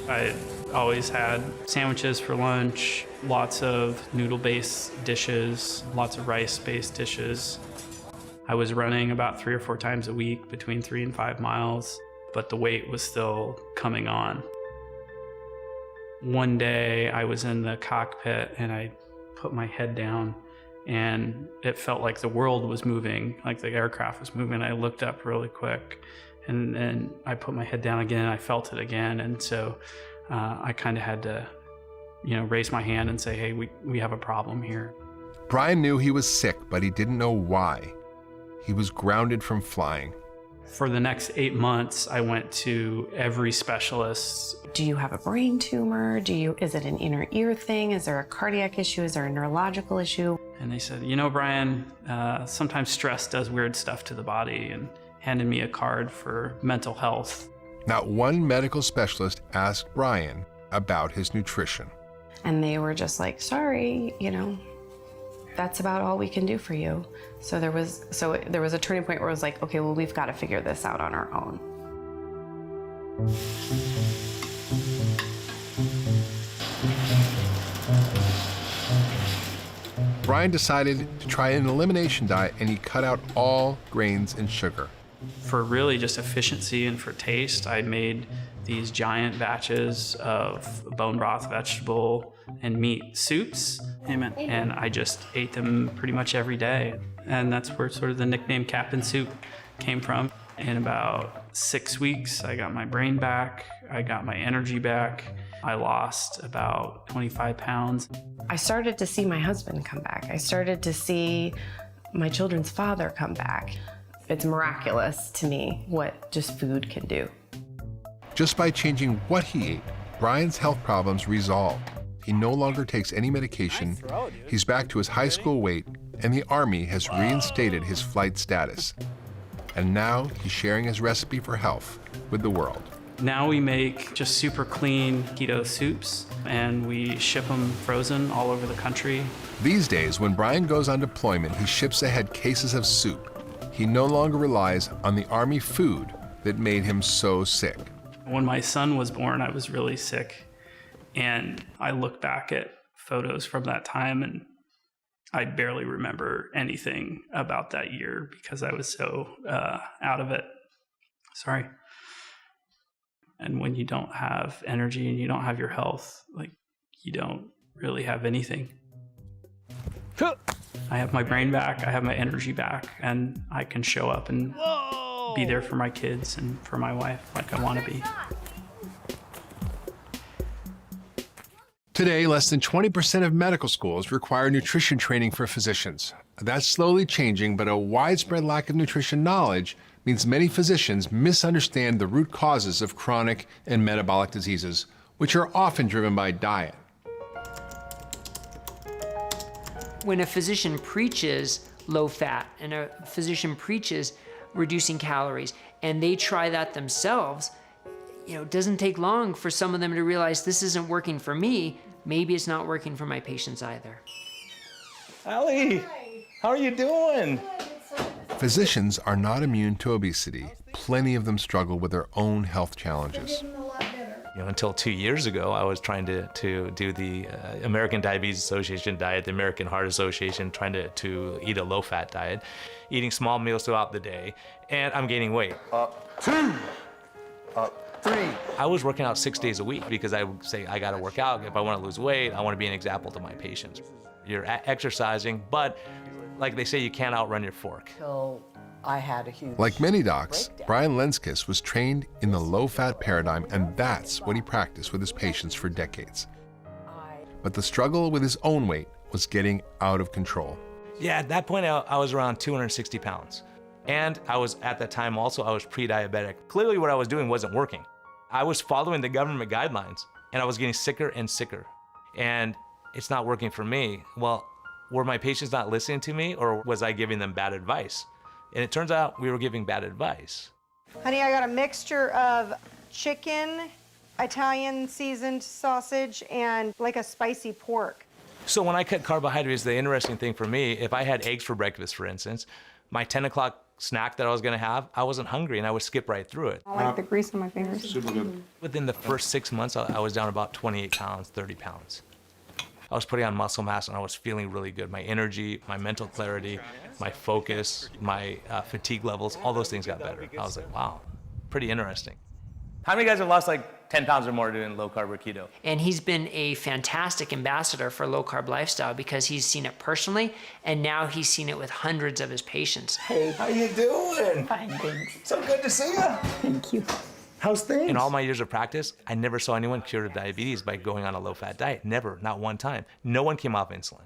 I always had sandwiches for lunch, lots of noodle-based dishes, lots of rice-based dishes. I was running about 3 or 4 times a week, between 3 and 5 miles, but the weight was still coming on. One day I was in the cockpit and I put my head down and it felt like the world was moving, like the aircraft was moving. I looked up really quick and then I put my head down again and I felt it again. And so I kind of had to, raise my hand and say, hey, we have a problem here. Brian knew he was sick, but he didn't know why. He was grounded from flying. For the next 8 months, I went to every specialist. Do you have a brain tumor? Is it an inner ear thing? Is there a cardiac issue? Is there a neurological issue? And they said, Brian, sometimes stress does weird stuff to the body, and handed me a card for mental health. Not one medical specialist asked Brian about his nutrition. And they were just like, sorry, that's about all we can do for you. So there was a turning point where it was like, okay, well, we've got to figure this out on our own. Brian decided to try an elimination diet and he cut out all grains and sugar. For really just efficiency and for taste, I made these giant batches of bone broth, vegetable, and meat soups. Amen. And I just ate them pretty much every day. And that's where sort of the nickname Captain Soup came from. In about 6 weeks, I got my brain back. I got my energy back. I lost about 25 pounds. I started to see my husband come back. I started to see my children's father come back. It's miraculous to me what just food can do. Just by changing what he ate, Brian's health problems resolved. He no longer takes any medication, he's back to his high school weight, and the Army has reinstated his flight status. And now he's sharing his recipe for health with the world. Now we make just super clean keto soups, and we ship them frozen all over the country. These days, when Brian goes on deployment, he ships ahead cases of soup. He no longer relies on the Army food that made him so sick. When my son was born, I was really sick, and I look back at photos from that time, and I barely remember anything about that year because I was so out of it. Sorry. And when you don't have energy and you don't have your health, like, you don't really have anything. I have my brain back, I have my energy back, and I can show up and be there for my kids and for my wife like I want to be. Today, less than 20% of medical schools require nutrition training for physicians. That's slowly changing, but a widespread lack of nutrition knowledge means many physicians misunderstand the root causes of chronic and metabolic diseases, which are often driven by diet. When a physician preaches low fat and a physician preaches reducing calories and they try that themselves, it doesn't take long for some of them to realize this isn't working for me. Maybe it's not working for my patients either. Allie, how are you doing? Physicians are not immune to obesity. Plenty of them struggle with their own health challenges. Until 2 years ago, I was trying to do the American Diabetes Association diet, the American Heart Association, trying to eat a low-fat diet, eating small meals throughout the day, and I'm gaining weight. Up 2, up 3. I was working out 6 days a week because I would say, I gotta work out. If I wanna lose weight, I wanna be an example to my patients. You're exercising, but like they say, you can't outrun your fork. So I had a huge Like many docs, Brian Lenskis was trained in the low-fat paradigm, and that's what he practiced with his patients for decades. But the struggle with his own weight was getting out of control. Yeah, at that point, I was around 260 pounds. And I was, at that time also, I was pre-diabetic. Clearly what I was doing wasn't working. I was following the government guidelines, and I was getting sicker and sicker. And it's not working for me. Well, were my patients not listening to me, or was I giving them bad advice? And it turns out we were giving bad advice. Honey, I got a mixture of chicken, Italian seasoned sausage, and like a spicy pork. So when I cut carbohydrates, the interesting thing for me, if I had eggs for breakfast, for instance, my 10 o'clock snack that I was gonna have, I wasn't hungry and I would skip right through it. I like the grease on my fingers. Super good. Within the first 6 months, I was down about 28 pounds, 30 pounds. I was putting on muscle mass and I was feeling really good. My energy, my mental clarity, my focus, my fatigue levels, all those things got better. I was like, wow, pretty interesting. How many guys have lost like 10 pounds or more doing low carb or keto? And he's been a fantastic ambassador for low carb lifestyle because he's seen it personally, and now he's seen it with hundreds of his patients. Hey, how you doing? Fine, thanks. So good to see you. Thank you. How's things? In all my years of practice, I never saw anyone cured of diabetes by going on a low-fat diet. Never, not one time. No one came off insulin.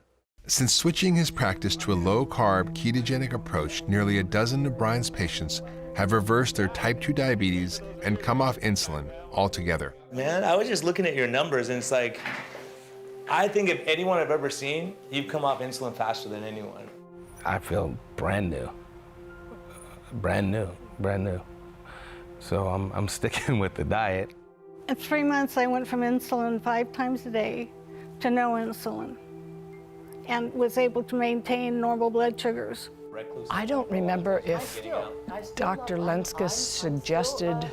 Since switching his practice to a low-carb, ketogenic approach, nearly a dozen of Brian's patients have reversed their type 2 diabetes and come off insulin altogether. Man, I was just looking at your numbers and it's like, I think if anyone I've ever seen, you've come off insulin faster than anyone. I feel brand new. Brand new, brand new. So I'm sticking with the diet. In 3 months, I went from insulin 5 times a day to no insulin and was able to maintain normal blood sugars. I don't remember if Dr. Lenskis suggested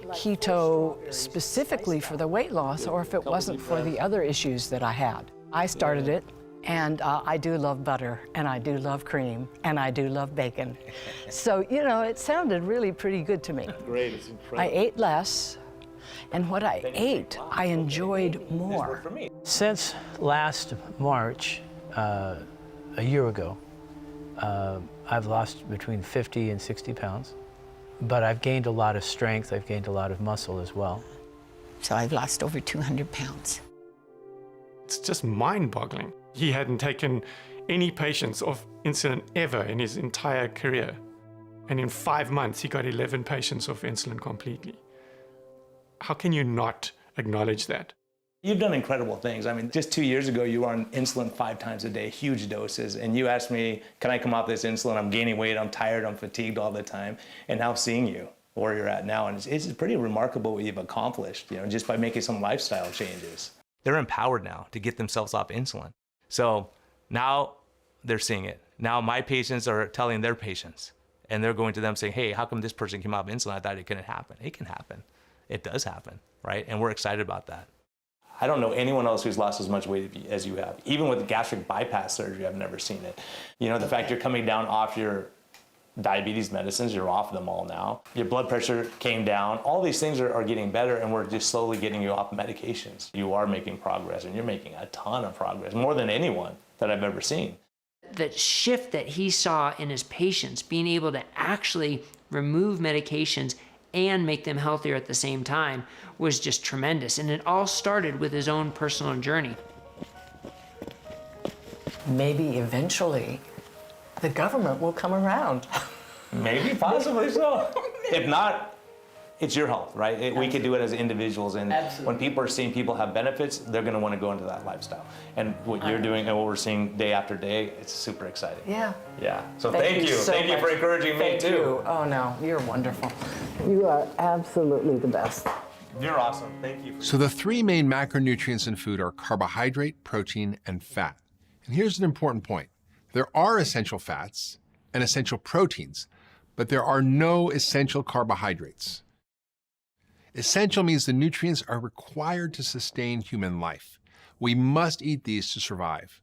keto specifically for the weight loss or if it wasn't for the other issues that I had. I started it, and I do love butter, and I do love cream, and I do love bacon. So, it sounded really pretty good to me. Great, it's incredible. I ate less, and what I ate, I enjoyed more. Since last March, a year ago, I've lost between 50 and 60 pounds, but I've gained a lot of strength, I've gained a lot of muscle as well. So I've lost over 200 pounds. It's just mind-boggling. He hadn't taken any patients off insulin ever in his entire career. And in 5 months, he got 11 patients off insulin completely. How can you not acknowledge that? You've done incredible things. I mean, just 2 years ago, you were on insulin 5 times a day, huge doses, and you asked me, can I come off this insulin? I'm gaining weight, I'm tired, I'm fatigued all the time, and now seeing you where you're at now, and it's pretty remarkable what you've accomplished, just by making some lifestyle changes. They're empowered now to get themselves off insulin. So now they're seeing it. Now my patients are telling their patients, and they're going to them saying, hey, how come this person came off insulin? I thought it couldn't happen. It can happen. It does happen, right? And we're excited about that. I don't know anyone else who's lost as much weight as you have. Even with gastric bypass surgery, I've never seen it. The fact you're coming down off your diabetes medicines, you're off them all now. Your blood pressure came down. All these things are getting better, and we're just slowly getting you off medications. You are making progress, and you're making a ton of progress, more than anyone that I've ever seen. The shift that he saw in his patients, being able to actually remove medications and make them healthier at the same time, was just tremendous. And it all started with his own personal journey. Maybe eventually the government will come around. Maybe, possibly so. If not, it's your health, right? We could do it as individuals, and when people are seeing people have benefits, they're going to want to go into that lifestyle. And what you're doing and what we're seeing day after day, it's super exciting. Yeah. Yeah. So thank you. Thank you for encouraging me too. You. Oh no, you're wonderful. You are absolutely the best. You're awesome. Thank you. So the 3 main macronutrients in food are carbohydrate, protein, and fat. And here's an important point. There are essential fats and essential proteins, but there are no essential carbohydrates. Essential means the nutrients are required to sustain human life. We must eat these to survive.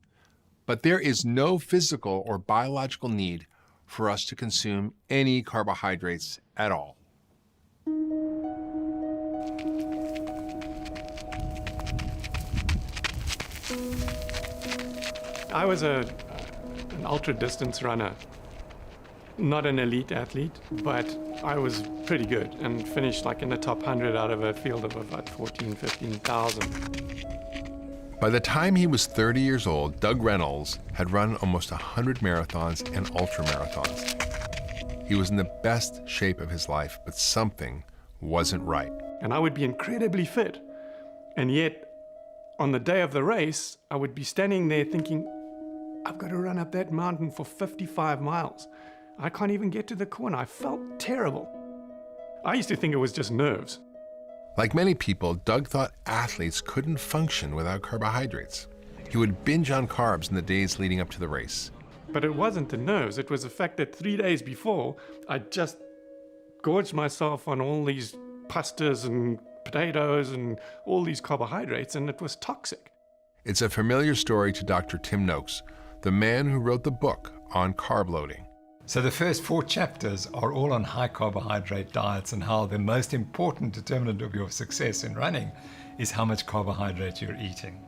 But there is no physical or biological need for us to consume any carbohydrates at all. I was an ultra-distance runner. Not an elite athlete, but I was pretty good and finished like in the top 100 out of a field of about 15,000. By the time he was 30 years old, Doug Reynolds had run almost 100 marathons and ultramarathons. He was in the best shape of his life, but something wasn't right. And I would be incredibly fit. And yet, on the day of the race, I would be standing there thinking, I've got to run up that mountain for 55 miles. I can't even get to the corner. I felt terrible. I used to think it was just nerves. Like many people, Doug thought athletes couldn't function without carbohydrates. He would binge on carbs in the days leading up to the race. But it wasn't the nerves. It was the fact that 3 days before, I just gorged myself on all these pastas and potatoes and all these carbohydrates, and it was toxic. It's a familiar story to Dr. Tim Noakes, the man who wrote the book on carb loading. So the first 4 chapters are all on high carbohydrate diets and how the most important determinant of your success in running is how much carbohydrate you're eating.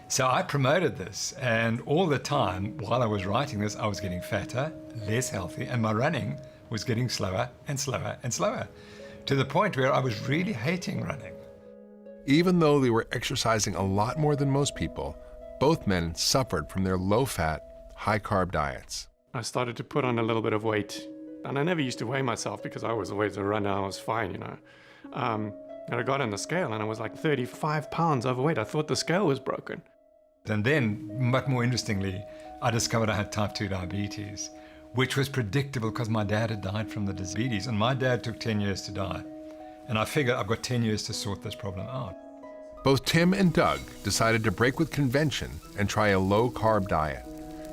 So I promoted this, and all the time while I was writing this, I was getting fatter, less healthy, and my running was getting slower and slower and slower, to the point where I was really hating running. Even though they were exercising a lot more than most people, both men suffered from their low-fat, high-carb diets. I started to put on a little bit of weight, and I never used to weigh myself because I was always a runner. I was fine, And I got on the scale, and I was like 35 pounds overweight. I thought the scale was broken. And then, much more interestingly, I discovered I had type 2 diabetes, which was predictable because my dad had died from the diabetes, and my dad took 10 years to die. And I figured I've got 10 years to sort this problem out. Both Tim and Doug decided to break with convention and try a low-carb diet.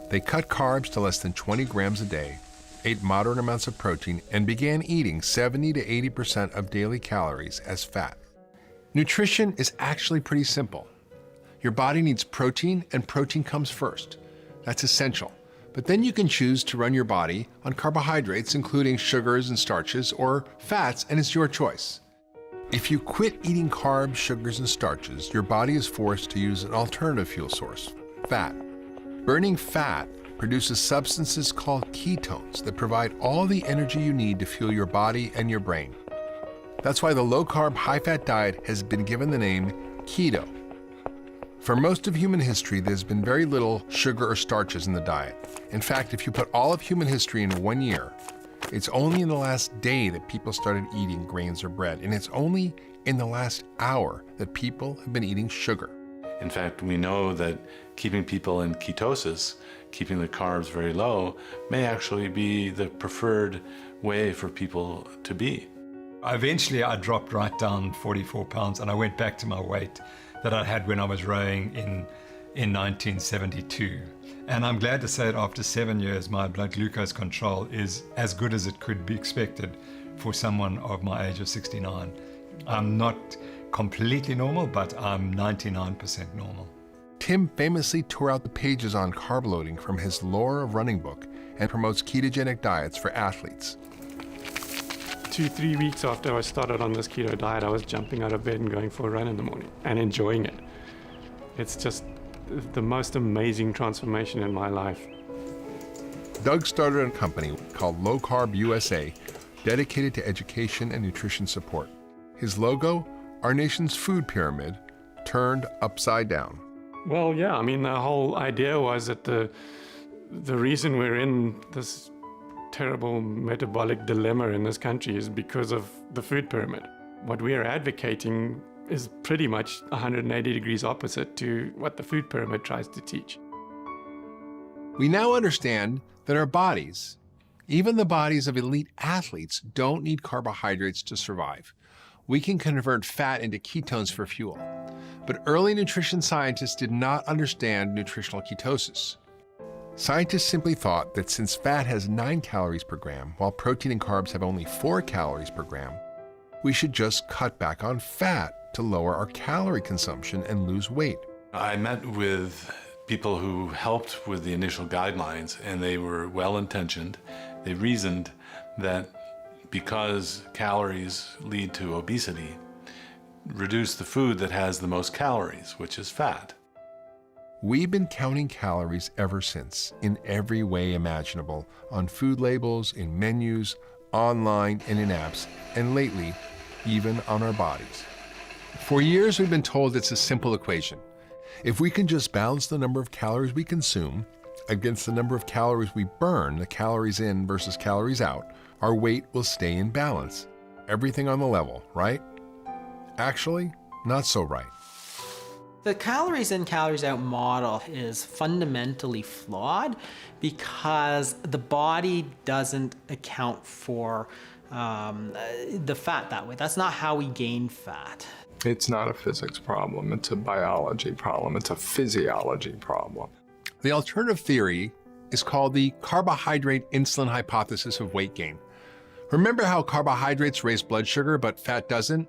They cut carbs to less than 20 grams a day, ate moderate amounts of protein, and began eating 70 to 80% of daily calories as fat. Nutrition is actually pretty simple. Your body needs protein, and protein comes first. That's essential. But then you can choose to run your body on carbohydrates, including sugars and starches, or fats, and it's your choice. If you quit eating carbs, sugars, and starches, your body is forced to use an alternative fuel source, fat. Burning fat produces substances called ketones that provide all the energy you need to fuel your body and your brain. That's why the low-carb, high-fat diet has been given the name keto. For most of human history, there's been very little sugar or starches in the diet. In fact, if you put all of human history in 1 year, it's only in the last day that people started eating grains or bread, and it's only in the last hour that people have been eating sugar. In fact, we know that keeping people in ketosis, keeping the carbs very low, may actually be the preferred way for people to be. Eventually, I dropped right down 44 pounds and I went back to my weight that I had when I was rowing in 1972. And I'm glad to say that after 7 years, my blood glucose control is as good as it could be expected for someone of my age of 69. I'm not completely normal, but I'm 99% normal. Tim famously tore out the pages on carb loading from his Lore of Running book and promotes ketogenic diets for athletes. 2-3 weeks after I started on this keto diet, I was jumping out of bed and going for a run in the morning and enjoying it. It's just the most amazing transformation in my life. Doug started a company called Low Carb USA, dedicated to education and nutrition support. His logo, our nation's food pyramid, turned upside down. Well, yeah, I mean, the whole idea was that the reason we're in this terrible metabolic dilemma in this country is because of the food pyramid. What we are advocating is pretty much 180 degrees opposite to what the food pyramid tries to teach. We now understand that our bodies, even the bodies of elite athletes, don't need carbohydrates to survive. We can convert fat into ketones for fuel. But early nutrition scientists did not understand nutritional ketosis. Scientists simply thought that since fat has 9 calories per gram, while protein and carbs have only 4 calories per gram, we should just cut back on fat to lower our calorie consumption and lose weight. I met with people who helped with the initial guidelines, and they were well-intentioned. They reasoned that because calories lead to obesity, reduce the food that has the most calories, which is fat. We've been counting calories ever since, in every way imaginable, on food labels, in menus, online, and in apps, and lately, even on our bodies. For years, we've been told it's a simple equation. If we can just balance the number of calories we consume against the number of calories we burn, the calories in versus calories out, our weight will stay in balance. Everything on the level, right? Actually, not so right. The calories in, calories out model is fundamentally flawed because the body doesn't account for the fat that way. That's not how we gain fat. It's not a physics problem, it's a biology problem, it's a physiology problem. The alternative theory is called the carbohydrate insulin hypothesis of weight gain. Remember how carbohydrates raise blood sugar but fat doesn't?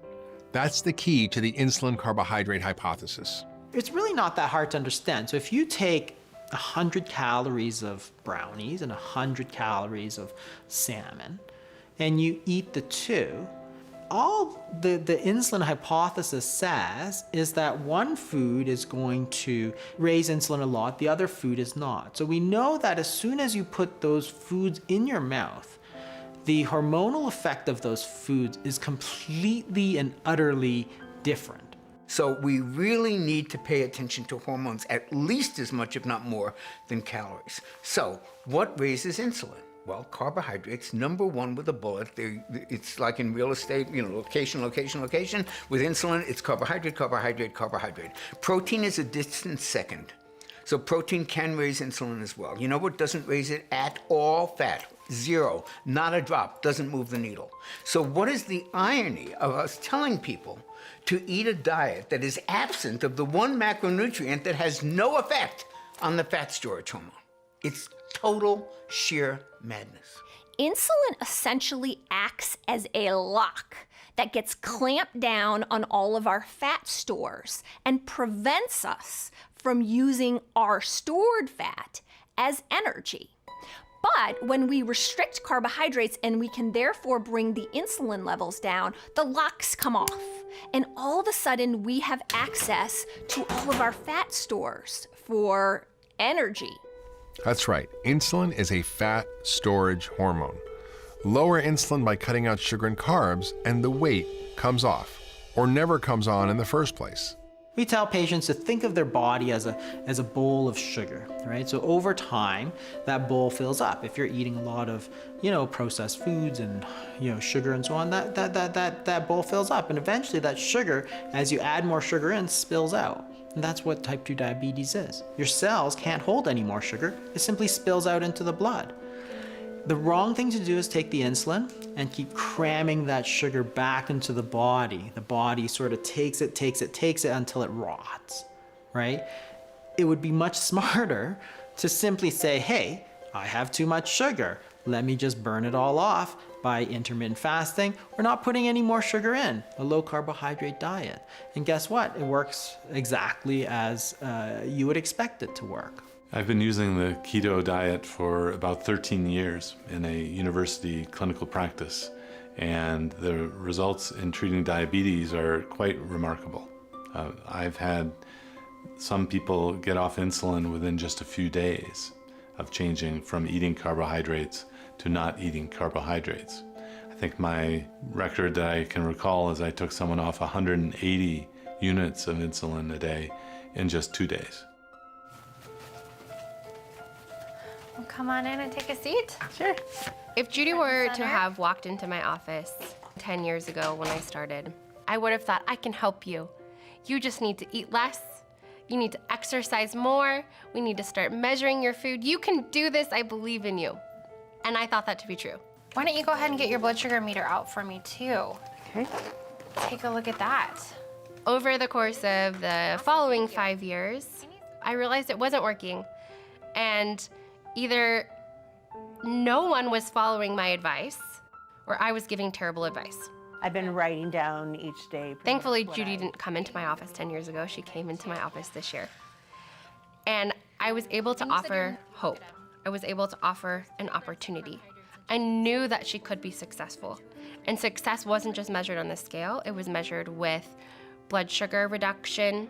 That's the key to the insulin carbohydrate hypothesis. It's really not that hard to understand. So if you take 100 calories of brownies and 100 calories of salmon, and you eat the two, all the insulin hypothesis says is that one food is going to raise insulin a lot, the other food is not. So we know that as soon as you put those foods in your mouth, the hormonal effect of those foods is completely and utterly different. So we really need to pay attention to hormones at least as much, if not more, than calories. So what raises insulin? Well, carbohydrates, number one with a bullet. It's like in real estate, location, location, location. With insulin, it's carbohydrate, carbohydrate, carbohydrate. Protein is a distant second. So protein can raise insulin as well. You know what doesn't raise it at all? Fat. Zero. Not a drop. Doesn't move the needle. So what is the irony of us telling people to eat a diet that is absent of the one macronutrient that has no effect on the fat storage hormone? It's total sheer madness. Insulin essentially acts as a lock that gets clamped down on all of our fat stores and prevents us from using our stored fat as energy. But when we restrict carbohydrates and we can therefore bring the insulin levels down, the locks come off. And all of a sudden we have access to all of our fat stores for energy. That's right, insulin is a fat storage hormone. Lower insulin by cutting out sugar and carbs, and the weight comes off, or never comes on in the first place. We tell patients to think of their body as a bowl of sugar, right? So over time, that bowl fills up. If you're eating a lot of, processed foods and, sugar and so on, that bowl fills up. And eventually that sugar, as you add more sugar in, spills out. And that's what type 2 diabetes is. Your cells can't hold any more sugar. It simply spills out into the blood. The wrong thing to do is take the insulin and keep cramming that sugar back into the body. The body sort of takes it until it rots, right? It would be much smarter to simply say, hey, I have too much sugar. Let me just burn it all off by intermittent fasting or not putting any more sugar in, a low carbohydrate diet. And guess what? It works exactly as you would expect it to work. I've been using the keto diet for about 13 years in a university clinical practice, and the results in treating diabetes are quite remarkable. I've had some people get off insulin within just a few days of changing from eating carbohydrates to not eating carbohydrates. I think my record that I can recall is I took someone off 180 units of insulin a day in just 2 days. Well, come on in and take a seat. Sure. If Judy were to have walked into my office 10 years ago when I started, I would have thought, I can help you. You just need to eat less. You need to exercise more. We need to start measuring your food. You can do this. I believe in you. And I thought that to be true. Why don't you go ahead and get your blood sugar meter out for me too? Okay. Take a look at that. Over the course of the following 5 years, I realized it wasn't working. And either no one was following my advice or I was giving terrible advice. I've been writing down each day. Thankfully, Judy didn't come into my office 10 years ago. She came into my office this year. And I was able to offer hope. I was able to offer an opportunity. I knew that she could be successful. And success wasn't just measured on the scale, it was measured with blood sugar reduction,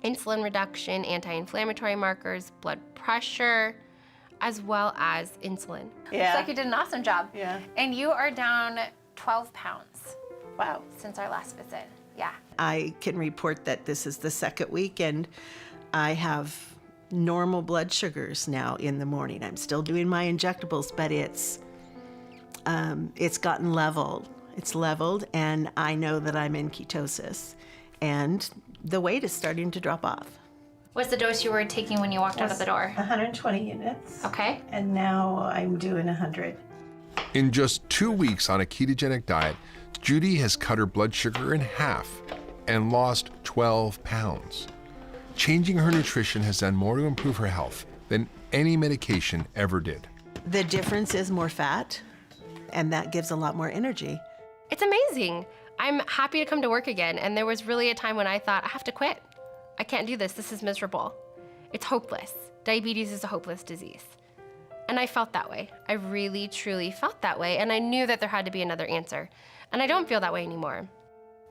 insulin reduction, anti-inflammatory markers, blood pressure, as well as insulin. Looks like you did an awesome job. Yeah. And you are down 12 pounds. Wow. Since our last visit. Yeah. I can report that this is the second week and I have normal blood sugars now in the morning. I'm still doing my injectables, but it's gotten leveled. It's leveled and I know that I'm in ketosis and the weight is starting to drop off. What's the dose you were taking when you walked out of the door? 120 units. Okay. And now I'm doing 100. In just 2 weeks on a ketogenic diet, Judy has cut her blood sugar in half and lost 12 pounds. Changing her nutrition has done more to improve her health than any medication ever did. The difference is more fat, and that gives a lot more energy. It's amazing. I'm happy to come to work again, and there was really a time when I thought, I have to quit. I can't do this. This is miserable. It's hopeless. Diabetes is a hopeless disease. And I felt that way. I really, truly felt that way, and I knew that there had to be another answer. And I don't feel that way anymore.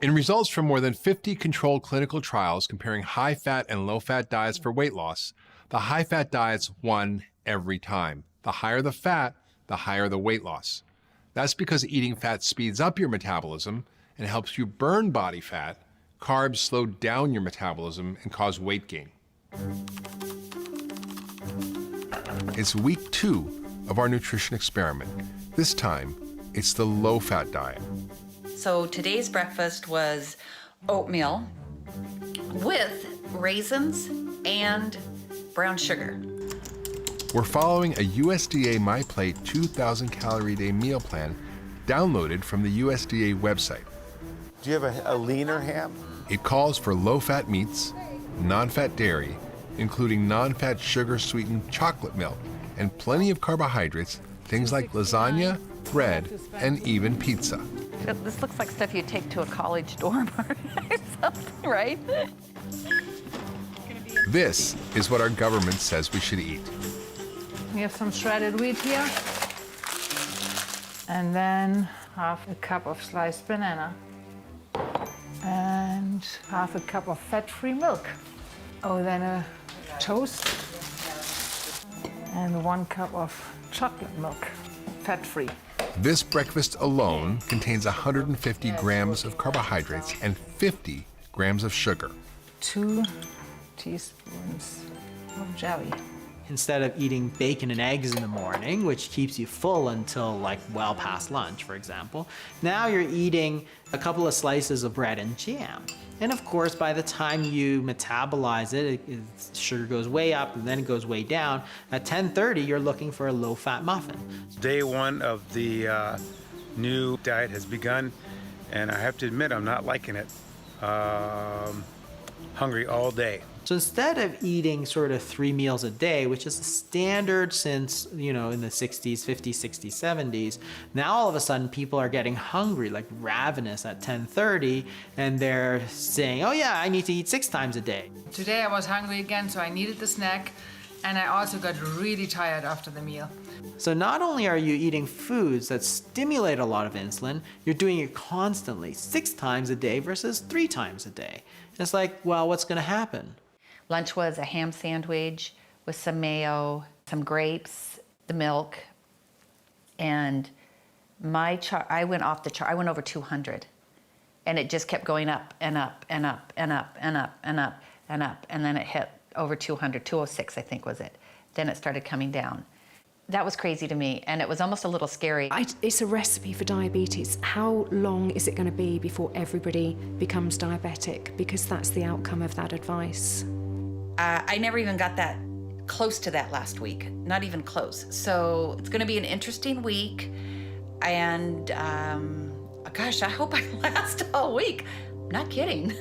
In results from more than 50 controlled clinical trials comparing high-fat and low-fat diets for weight loss, the high-fat diets won every time. The higher the fat, the higher the weight loss. That's because eating fat speeds up your metabolism and helps you burn body fat. Carbs slow down your metabolism and cause weight gain. It's week 2 of our nutrition experiment. This time, it's the low-fat diet. So today's breakfast was oatmeal with raisins and brown sugar. We're following a USDA MyPlate 2,000 calorie a day meal plan downloaded from the USDA website. Do you have a leaner ham? It calls for low-fat meats, non-fat dairy, including non-fat sugar-sweetened chocolate milk, and plenty of carbohydrates, things like lasagna, bread, and even pizza. This looks like stuff you take to a college dorm or something, right? This is what our government says we should eat. We have some shredded wheat here. And then half a cup of sliced banana. And half a cup of fat-free milk. Oh, then a toast. And 1 cup of chocolate milk, fat-free. This breakfast alone contains 150 grams of carbohydrates and 50 grams of sugar. 2 teaspoons of jelly. Instead of eating bacon and eggs in the morning, which keeps you full until like well past lunch, for example, now you're eating a couple of slices of bread and jam. And of course, by the time you metabolize it, sugar goes way up and then it goes way down. At 10:30, you're looking for a low-fat muffin. Day one of the new diet has begun, and I have to admit I'm not liking it. Hungry all day. So instead of eating sort of 3 meals a day, which is the standard since, you know, in the 60s, 50s, 60s, 70s, now all of a sudden people are getting hungry, like ravenous at 10:30, and they're saying, oh yeah, I need to eat 6 times a day. Today I was hungry again, so I needed the snack, and I also got really tired after the meal. So not only are you eating foods that stimulate a lot of insulin, you're doing it constantly, 6 times a day versus 3 times a day. It's like, well, what's gonna happen? Lunch was a ham sandwich with some mayo, some grapes, the milk, and I went off the chart. I went over 200, and it just kept going up and up and up and up and up and up and up, and then it hit over 200, 206 I think was it. Then it started coming down. That was crazy to me, and it was almost a little scary. It's a recipe for diabetes. How long is it going to be before everybody becomes diabetic? Because that's the outcome of that advice. I never even got that close to that last week, not even close. So it's going to be an interesting week, and gosh, I hope I last all week. Not kidding.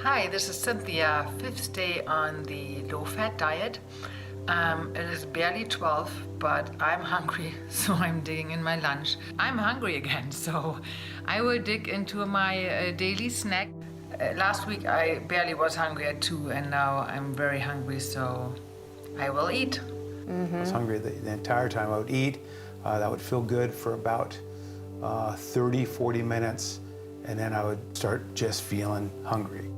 Hi, this is Cynthia, 5th day on the low-fat diet. It is barely 12, but I'm hungry, so I'm digging in my lunch. I'm hungry again, so I will dig into my daily snack. Last week I barely was hungry at 2, and now I'm very hungry, so I will eat. I was hungry the entire time. I would eat. That would feel good for about 30, 40 minutes, and then I would start just feeling hungry.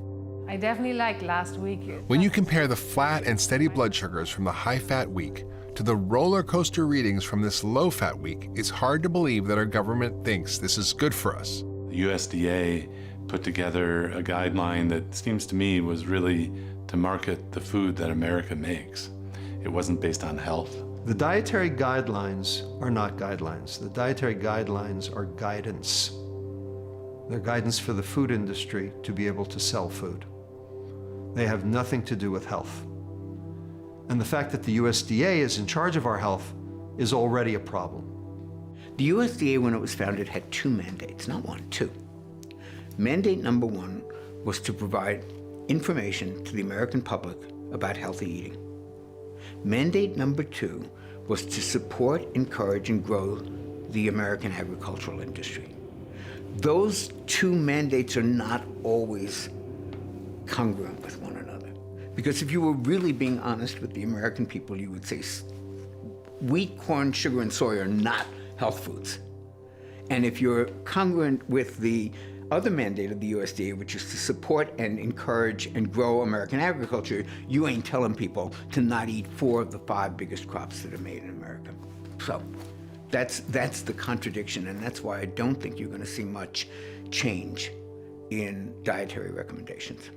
I definitely like last week. When you compare the flat and steady blood sugars from the high-fat week to the roller coaster readings from this low-fat week, it's hard to believe that our government thinks this is good for us. The USDA put together a guideline that seems to me was really to market the food that America makes. It wasn't based on health. The dietary guidelines are not guidelines. The dietary guidelines are guidance. They're guidance for the food industry to be able to sell food. They have nothing to do with health. And the fact that the USDA is in charge of our health is already a problem. The USDA, when it was founded, had 2 mandates, not 1, 2. Mandate number 1 was to provide information to the American public about healthy eating. Mandate number 2 was to support, encourage, and grow the American agricultural industry. Those 2 mandates are not always congruent with one another. Because if you were really being honest with the American people, you would say wheat, corn, sugar, and soy are not health foods. And if you're congruent with the other mandate of the USDA, which is to support and encourage and grow American agriculture, you ain't telling people to not eat 4 of the 5 biggest crops that are made in America. So that's the contradiction, and that's why I don't think you're going to see much change in dietary recommendations.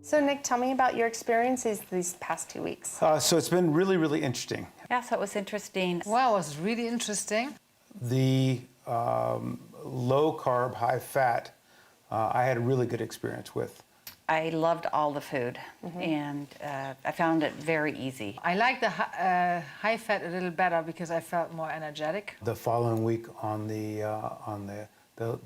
So Nick, tell me about your experiences these past 2 weeks. So it's been really, really interesting. Yeah, so it was interesting. Wow, it was really interesting. The low-carb, high-fat, I had a really good experience with. I loved all the food, and I found it very easy. I like the high fat a little better because I felt more energetic. The following week on the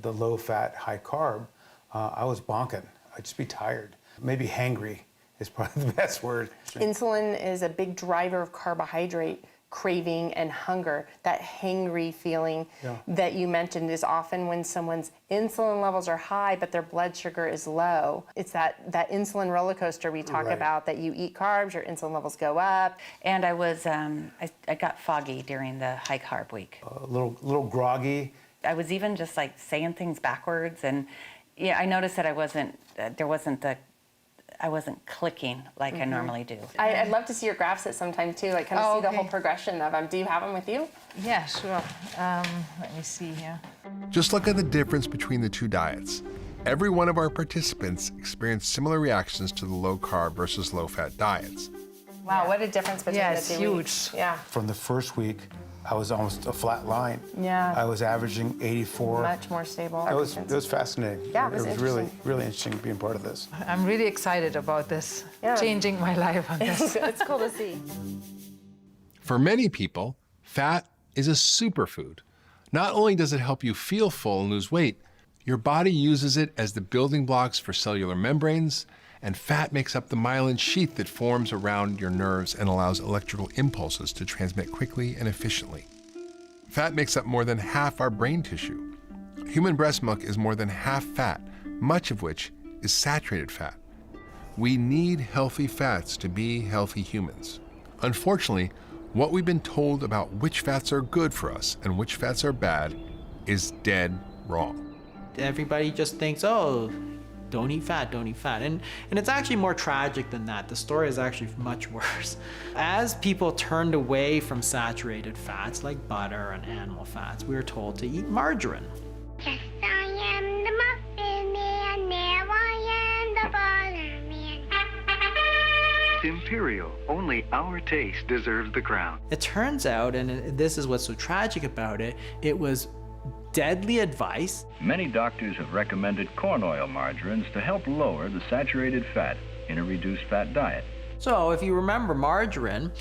low-fat, high-carb, I was bonking. I'd just be tired. Maybe hangry is probably the best word. Insulin is a big driver of carbohydrate craving and hunger. That hangry feeling that you mentioned is often when someone's insulin levels are high but their blood sugar is low. It's that insulin roller coaster we talk about, that you eat carbs, your insulin levels go up. And I was, I got foggy during the high carb week. A little groggy. I was even just like saying things backwards, and yeah, I noticed that I wasn't clicking like I normally do. I'd love to see your graphs at some time too, like kind of see the whole progression of them. Do you have them with you? Yeah, sure. Let me see here. Just look at the difference between the 2 diets. every one of our participants experienced similar reactions to the low-carb versus low-fat diets. Wow, what a difference between Yeah, the it's 2 huge. weeks. Yeah, From the first week, I was almost a flat line. Yeah. I was averaging 84. much more stable. It was fascinating. Yeah, it was really, interesting. really interesting being part of this. I'm really excited about this, Yeah. changing my life on this. It's cool to see. For many people, fat is a superfood. Not only does it help you feel full and lose weight, your body uses it as the building blocks for cellular membranes, and fat makes up the myelin sheath that forms around your nerves and allows electrical impulses to transmit quickly and efficiently. Fat makes up more than half our brain tissue. Human breast milk is more than half fat, much of which is saturated fat. We need healthy fats to be healthy humans. Unfortunately, what we've been told about which fats are good for us and which fats are bad is dead wrong. Everybody just thinks, oh, don't eat fat, don't eat fat. And it's actually more tragic than that. The story is actually much worse. As people turned away from saturated fats like butter and animal fats, we were told to eat margarine. Yes, I am the muffin man, now I am the butter man. Imperial, only our taste deserves the crown. It turns out, and this is what's so tragic about it, it was deadly advice. Many doctors have recommended corn oil margarines to help lower the saturated fat in a reduced fat diet. So if you remember, margarine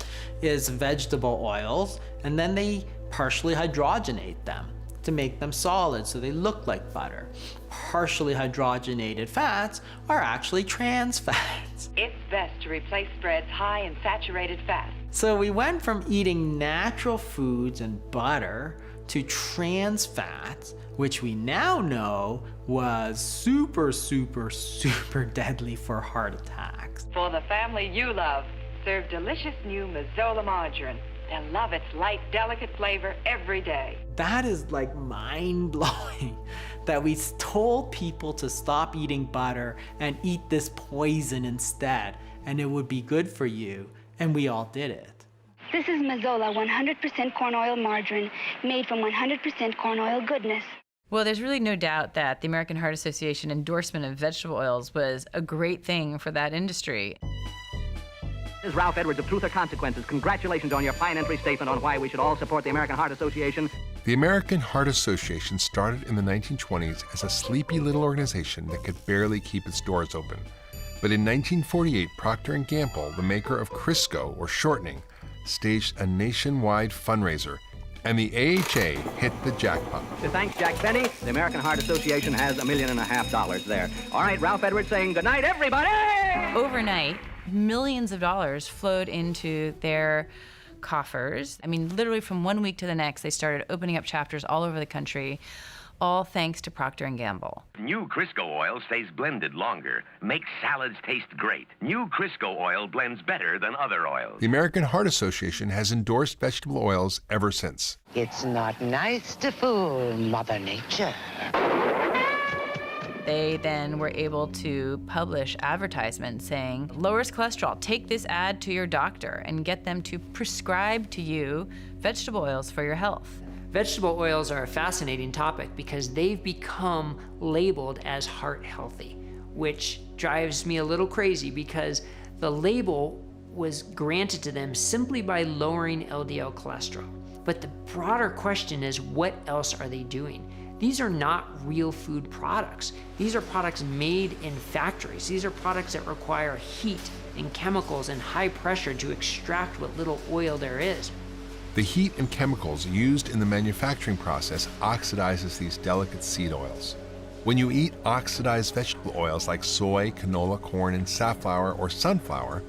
is vegetable oils, and then they partially hydrogenate them to make them solid so they look like butter. Partially hydrogenated fats are actually trans fats. It's best to replace spreads high in saturated fat. So we went from eating natural foods and butter to trans fats, which we now know was super, super, super deadly for heart attacks. For the family you love, serve delicious new Mazola margarine. They'll love its light, delicate flavor every day. That is like mind-blowing that we told people to stop eating butter and eat this poison instead, and it would be good for you, and we all did it. This is Mazola 100% corn oil margarine, made from 100% corn oil goodness. Well, there's really no doubt that the American Heart Association endorsement of vegetable oils was a great thing for that industry. This is Ralph Edwards of Truth or Consequences. Congratulations on your fine entry statement on why we should all support the American Heart Association. The American Heart Association started in the 1920s as a sleepy little organization that could barely keep its doors open. But in 1948, Procter & Gamble, the maker of Crisco, or shortening, staged a nationwide fundraiser, and the AHA hit the jackpot. Thanks, Jack Benny. The American Heart Association has $1.5 million there. All right, Ralph Edwards saying good night, everybody! Overnight, millions of dollars flowed into their coffers. I mean, literally from one week to the next, they started opening up chapters all over the country, all thanks to Procter & Gamble. New Crisco oil stays blended longer, makes salads taste great. New Crisco oil blends better than other oils. The American Heart Association has endorsed vegetable oils ever since. It's not nice to fool Mother Nature. They then were able to publish advertisements saying, lowers cholesterol, take this ad to your doctor and get them to prescribe to you vegetable oils for your health. Vegetable oils are a fascinating topic because they've become labeled as heart healthy, which drives me a little crazy because the label was granted to them simply by lowering LDL cholesterol. But the broader question is, what else are they doing? These are not real food products. These are products made in factories. These are products that require heat and chemicals and high pressure to extract what little oil there is. The heat and chemicals used in the manufacturing process oxidizes these delicate seed oils. When you eat oxidized vegetable oils like soy, canola, corn, and safflower or sunflower,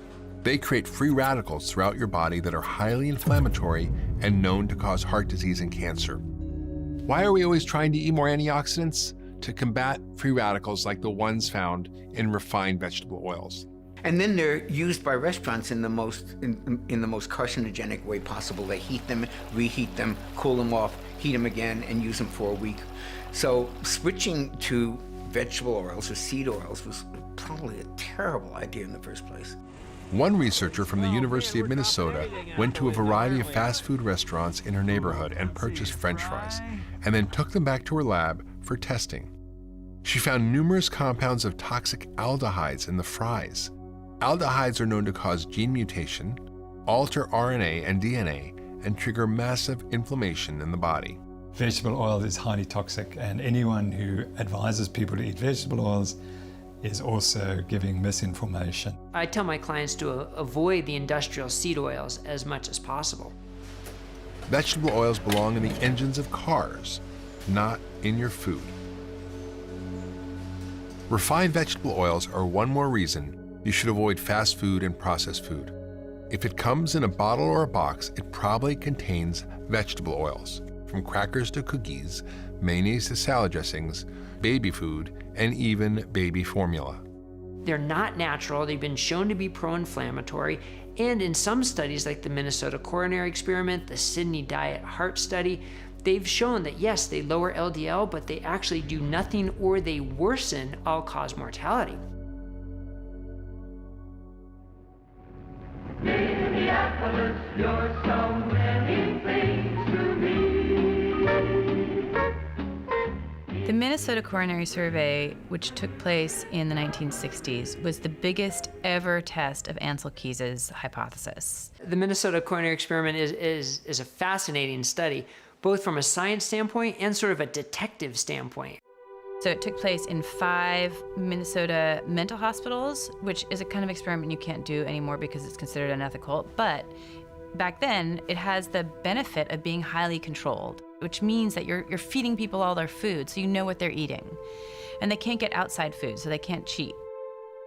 they create free radicals throughout your body that are highly inflammatory and known to cause heart disease and cancer. Why are we always trying to eat more antioxidants? To combat free radicals like the ones found in refined vegetable oils. And then they're used by restaurants in the most carcinogenic way possible. They heat them, reheat them, cool them off, heat them again, and use them for a week. So switching to vegetable oils or seed oils was probably a terrible idea in the first place. One researcher from the University of Minnesota went to a variety of fast food restaurants in her neighborhood and purchased French fries, and then took them back to her lab for testing. She found numerous compounds of toxic aldehydes in the fries. Aldehydes are known to cause gene mutation, alter RNA and DNA, and trigger massive inflammation in the body. Vegetable oil is highly toxic, and anyone who advises people to eat vegetable oils is also giving misinformation. I tell my clients to avoid the industrial seed oils as much as possible. Vegetable oils belong in the engines of cars, not in your food. Refined vegetable oils are one more reason you should avoid fast food and processed food. If it comes in a bottle or a box, it probably contains vegetable oils, from crackers to cookies, mayonnaise to salad dressings, baby food, and even baby formula. They're not natural, they've been shown to be pro-inflammatory, and in some studies like the Minnesota Coronary Experiment, the Sydney Diet Heart Study, they've shown that yes, they lower LDL, but they actually do nothing or they worsen all-cause mortality. Minneapolis, you're so many things to me. The Minnesota Coronary Survey, which took place in the 1960s, was the biggest ever test of Ancel Keys's hypothesis. The Minnesota Coronary Experiment is a fascinating study, both from a science standpoint and sort of a detective standpoint. So it took place in 5 Minnesota mental hospitals, which is a kind of experiment you can't do anymore because it's considered unethical. But back then, it has the benefit of being highly controlled, which means that you're feeding people all their food, so you know what they're eating. And they can't get outside food, so they can't cheat.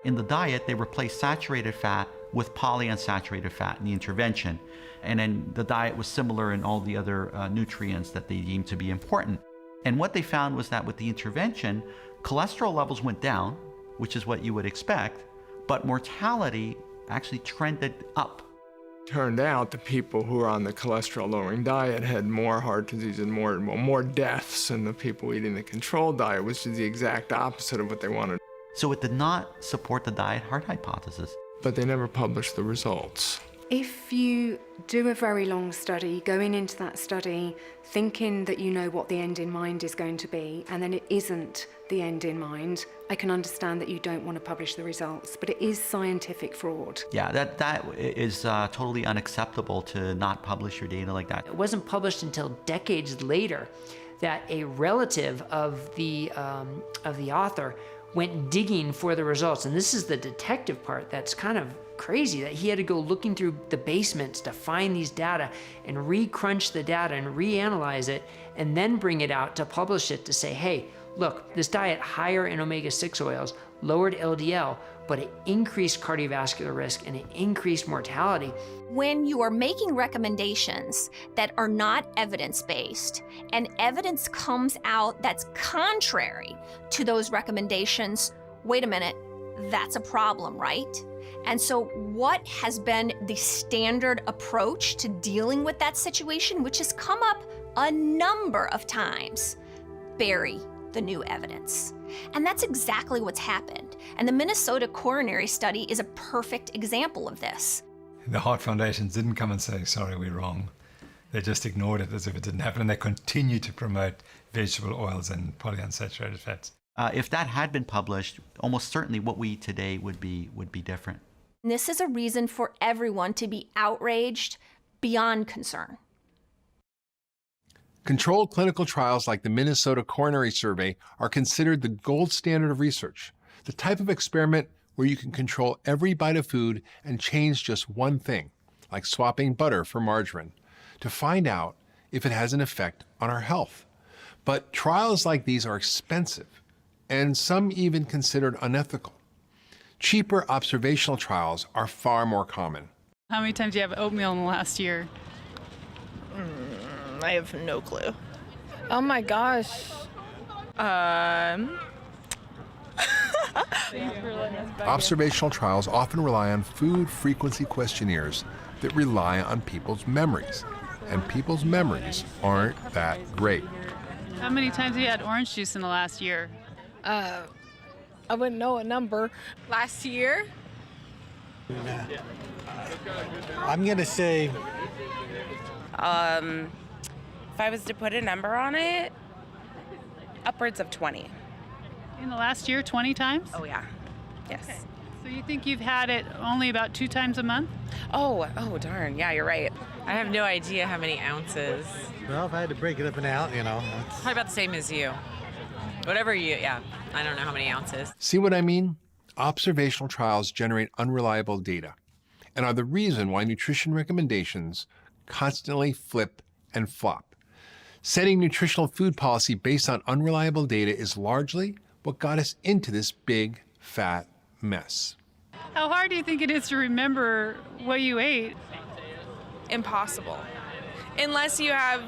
In the diet, they replaced saturated fat with polyunsaturated fat in the intervention. And then the diet was similar in all the other nutrients that they deemed to be important. And what they found was that with the intervention, cholesterol levels went down, which is what you would expect, but mortality actually trended up. Turned out the people who were on the cholesterol-lowering diet had more heart disease and more deaths than the people eating the controlled diet, which is the exact opposite of what they wanted. So it did not support the diet heart hypothesis. But they never published the results. If you do a very long study, going into that study thinking that you know what the end in mind is going to be, and then it isn't the end in mind, I can understand that you don't want to publish the results, but it is scientific fraud. Yeah, that is totally unacceptable to not publish your data like that. It wasn't published until decades later that a relative of the author went digging for the results. And this is the detective part that's kind of crazy, that he had to go looking through the basements to find these data and re-crunch the data and reanalyze it and then bring it out to publish it to say, hey, look, this diet higher in omega-6 oils lowered LDL, but it increased cardiovascular risk and it increased mortality. When you are making recommendations that are not evidence-based and evidence comes out that's contrary to those recommendations, wait a minute, that's a problem, right? And so what has been the standard approach to dealing with that situation, which has come up a number of times? Bury the new evidence. And that's exactly what's happened. And the Minnesota Coronary Study is a perfect example of this. The Heart Foundation didn't come and say, sorry, we're wrong. They just ignored it as if it didn't happen, and they continue to promote vegetable oils and polyunsaturated fats. If that had been published, almost certainly what we eat today would be different. And this is a reason for everyone to be outraged beyond concern. Controlled clinical trials like the Minnesota Coronary Survey are considered the gold standard of research, the type of experiment where you can control every bite of food and change just one thing, like swapping butter for margarine, to find out if it has an effect on our health. But trials like these are expensive, and some even considered unethical. Cheaper observational trials are far more common. How many times do you have oatmeal in the last year? I have no clue. Oh my gosh. Observational trials often rely on food frequency questionnaires that rely on people's memories, and people's memories aren't that great. How many times have you had orange juice in the last year? I wouldn't know a number. Last year? I'm gonna say, if I was to put a number on it, upwards of 20. In the last year, 20 times? Oh, yeah. Yes. Okay. So you think you've had it only about 2 times a month? Oh, darn. Yeah, you're right. I have no idea how many ounces. Well, if I had to break it up and out, Probably about the same as you. Whatever yeah. I don't know how many ounces. See what I mean? Observational trials generate unreliable data and are the reason why nutrition recommendations constantly flip and flop. Setting nutritional food policy based on unreliable data is largely what got us into this big, fat mess. How hard do you think it is to remember what you ate? Impossible. Unless you have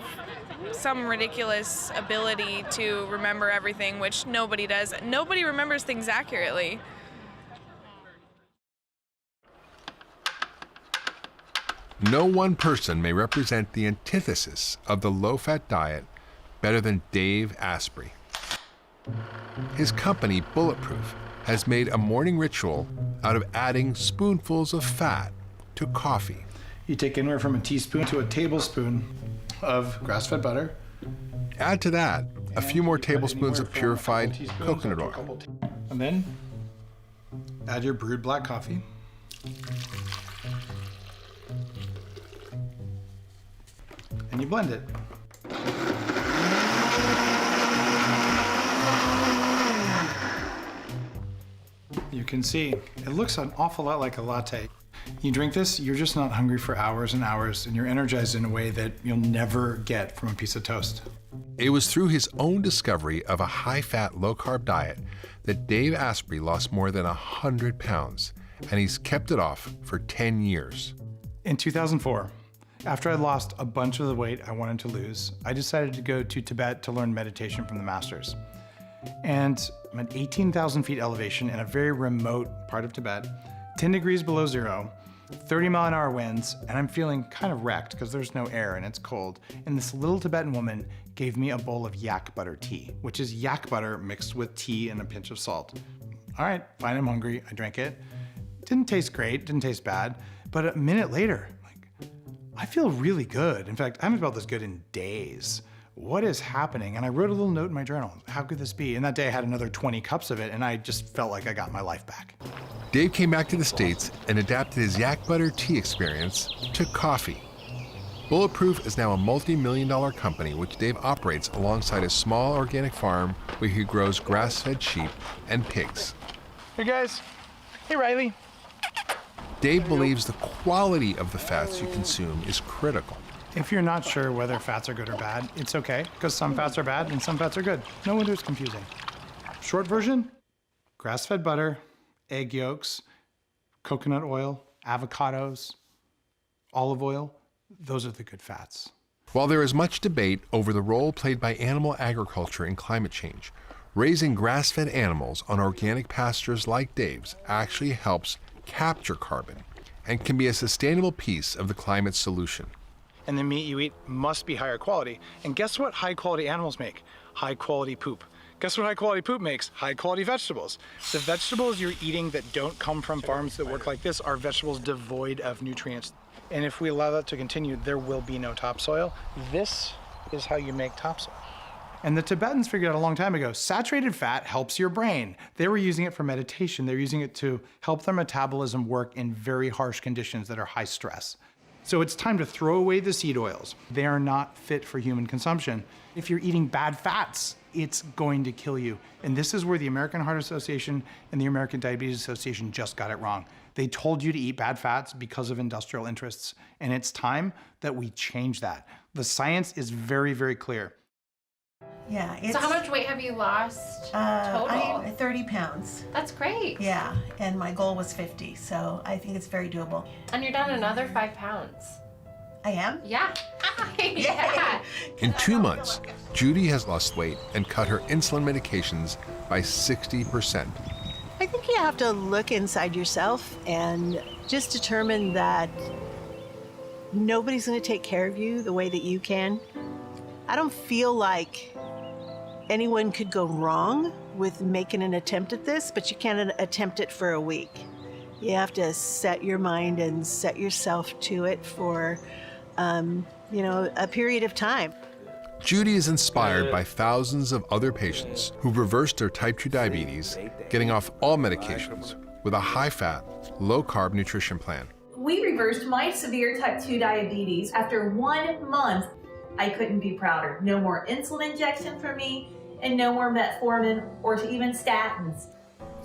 some ridiculous ability to remember everything, which nobody does. Nobody remembers things accurately. No one person may represent the antithesis of the low-fat diet better than Dave Asprey. His company, Bulletproof, has made a morning ritual out of adding spoonfuls of fat to coffee. You take anywhere from a teaspoon to a tablespoon of grass-fed butter. Add to that a few more tablespoons of purified coconut oil. And then add your brewed black coffee. And you blend it. You can see it looks an awful lot like a latte. You drink this, you're just not hungry for hours and hours, and you're energized in a way that you'll never get from a piece of toast. It was through his own discovery of a high-fat, low-carb diet that Dave Asprey lost more than 100 pounds, and he's kept it off for 10 years. In 2004, after I lost a bunch of the weight I wanted to lose, I decided to go to Tibet to learn meditation from the masters. And I'm at 18,000 feet elevation in a very remote part of Tibet, 10 degrees below zero, 30-mile-an-hour winds, and I'm feeling kind of wrecked because there's no air and it's cold. And this little Tibetan woman gave me a bowl of yak butter tea, which is yak butter mixed with tea and a pinch of salt. All right, fine, I'm hungry. I drank it. Didn't taste great, didn't taste bad, but a minute later, I feel really good. In fact, I haven't felt this good in days. What is happening? And I wrote a little note in my journal. How could this be? And that day I had another 20 cups of it, and I just felt like I got my life back. Dave came back to the States and adapted his yak butter tea experience to coffee. Bulletproof is now a multi-million-dollar company which Dave operates alongside a small organic farm where he grows grass-fed sheep and pigs. Hey guys. Hey Riley. Dave believes the quality of the fats you consume is critical. If you're not sure whether fats are good or bad, it's okay, because some fats are bad and some fats are good. No wonder it's confusing. Short version, grass-fed butter, egg yolks, coconut oil, avocados, olive oil, those are the good fats. While there is much debate over the role played by animal agriculture in climate change, raising grass-fed animals on organic pastures like Dave's actually helps capture carbon and can be a sustainable piece of the climate solution. And the meat you eat must be higher quality. And guess what high quality animals make? High quality poop. Guess what high quality poop makes? High quality vegetables. The vegetables you're eating that don't come from farms that work like this are vegetables devoid of nutrients. And if we allow that to continue, there will be no topsoil. This is how you make topsoil. And the Tibetans figured out a long time ago, saturated fat helps your brain. They were using it for meditation. They're using it to help their metabolism work in very harsh conditions that are high stress. So it's time to throw away the seed oils. They are not fit for human consumption. If you're eating bad fats, it's going to kill you. And this is where the American Heart Association and the American Diabetes Association just got it wrong. They told you to eat bad fats because of industrial interests. And it's time that we change that. The science is very, very clear. Yeah. So how much weight have you lost total? I'm 30 pounds. That's great. Yeah, and my goal was 50, so I think it's very doable. And you're down another 5 pounds. I am? Yeah. Yeah. In 2 months, Judy has lost weight and cut her insulin medications by 60%. I think you have to look inside yourself and just determine that nobody's going to take care of you the way that you can. I don't feel like anyone could go wrong with making an attempt at this, but you can't attempt it for a week. You have to set your mind and set yourself to it for, a period of time. Judy is inspired by thousands of other patients who've reversed their type 2 diabetes, getting off all medications with a high-fat, low-carb nutrition plan. We reversed my severe type 2 diabetes after 1 month. I couldn't be prouder. No more insulin injection for me, and no more metformin or even statins.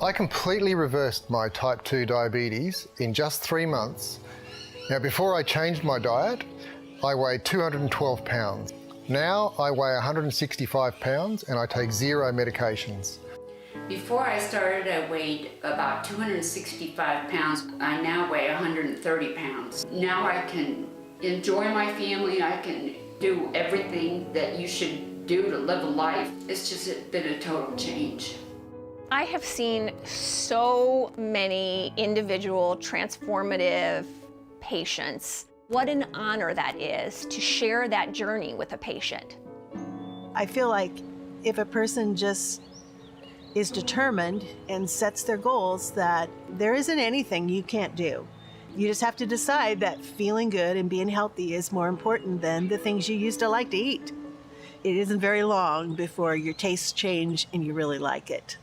I completely reversed my type 2 diabetes in just 3 months. Now, before I changed my diet, I weighed 212 pounds. Now I weigh 165 pounds and I take 0 medications. Before I started, I weighed about 265 pounds. I now weigh 130 pounds. Now I can enjoy my family. I can do everything that you should do to live a life. It's just been a total change. I have seen so many individual transformative patients. What an honor that is to share that journey with a patient. I feel like if a person just is determined and sets their goals, that there isn't anything you can't do. You just have to decide that feeling good and being healthy is more important than the things you used to like to eat. It isn't very long before your tastes change and you really like it.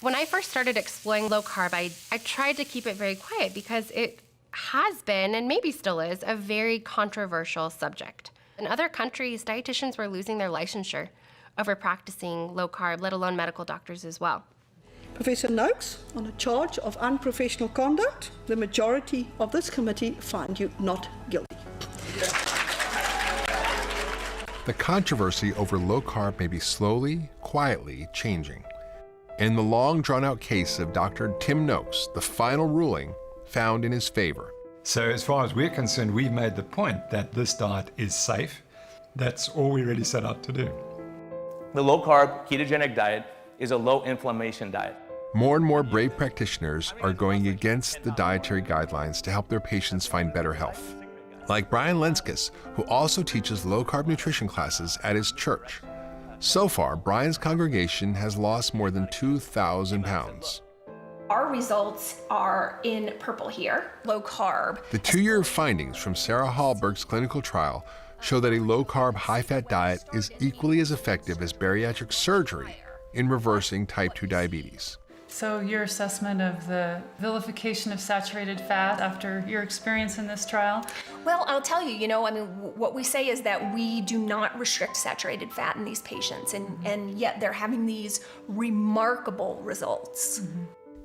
When I first started exploring low carb, I tried to keep it very quiet because it has been, and maybe still is, a very controversial subject. In other countries, dietitians were losing their licensure over practicing low carb, let alone medical doctors as well. Professor Noakes, on a charge of unprofessional conduct, the majority of this committee find you not guilty. The controversy over low carb may be slowly, quietly changing. In the long drawn-out case of Dr. Tim Noakes, the final ruling found in his favor. So as far as we're concerned, we've made the point that this diet is safe. That's all we really set out to do. The low-carb ketogenic diet is a low-inflammation diet. More and more brave practitioners are going against the dietary guidelines to help their patients find better health. Like Brian Lenskis, who also teaches low-carb nutrition classes at his church. So far, Brian's congregation has lost more than 2,000 pounds. Our results are in purple here, low carb. The 2-year findings from Sarah Hallberg's clinical trial show that a low-carb, high-fat diet is equally as effective as bariatric surgery in reversing type 2 diabetes. So your assessment of the vilification of saturated fat after your experience in this trial? Well, I'll tell you, what we say is that we do not restrict saturated fat in these patients, and yet they're having these remarkable results.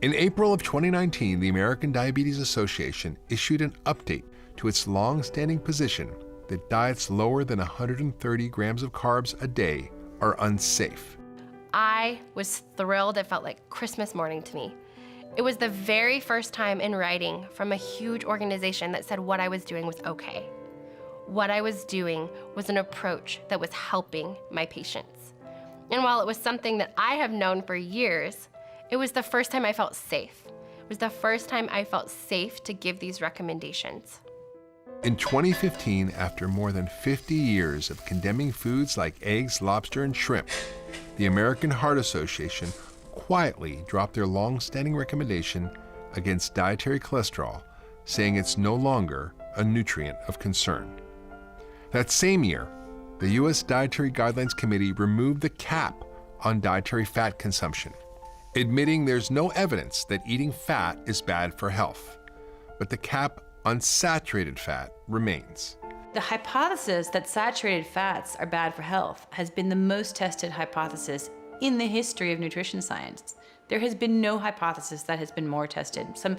In April of 2019, the American Diabetes Association issued an update to its long-standing position that diets lower than 130 grams of carbs a day are unsafe. I was thrilled. It felt like Christmas morning to me. It was the very first time in writing from a huge organization that said what I was doing was okay. What I was doing was an approach that was helping my patients. And while it was something that I have known for years, it was the first time I felt safe. It was the first time I felt safe to give these recommendations. In 2015, after more than 50 years of condemning foods like eggs, lobster, and shrimp, the American Heart Association quietly dropped their long-standing recommendation against dietary cholesterol, saying it's no longer a nutrient of concern. That same year, the U.S. Dietary Guidelines Committee removed the cap on dietary fat consumption, admitting there's no evidence that eating fat is bad for health. But the cap on saturated fat remains. The hypothesis that saturated fats are bad for health has been the most tested hypothesis in the history of nutrition science. There has been no hypothesis that has been more tested. Some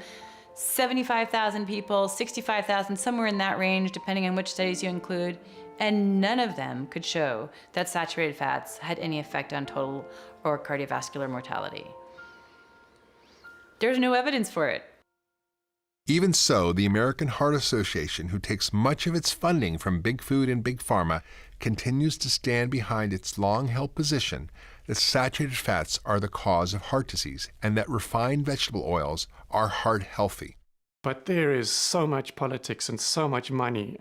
75,000 people, 65,000, somewhere in that range, depending on which studies you include, and none of them could show that saturated fats had any effect on total or cardiovascular mortality. There's no evidence for it. Even so, the American Heart Association, who takes much of its funding from big food and big pharma, continues to stand behind its long-held position that saturated fats are the cause of heart disease and that refined vegetable oils are heart healthy. But there is so much politics and so much money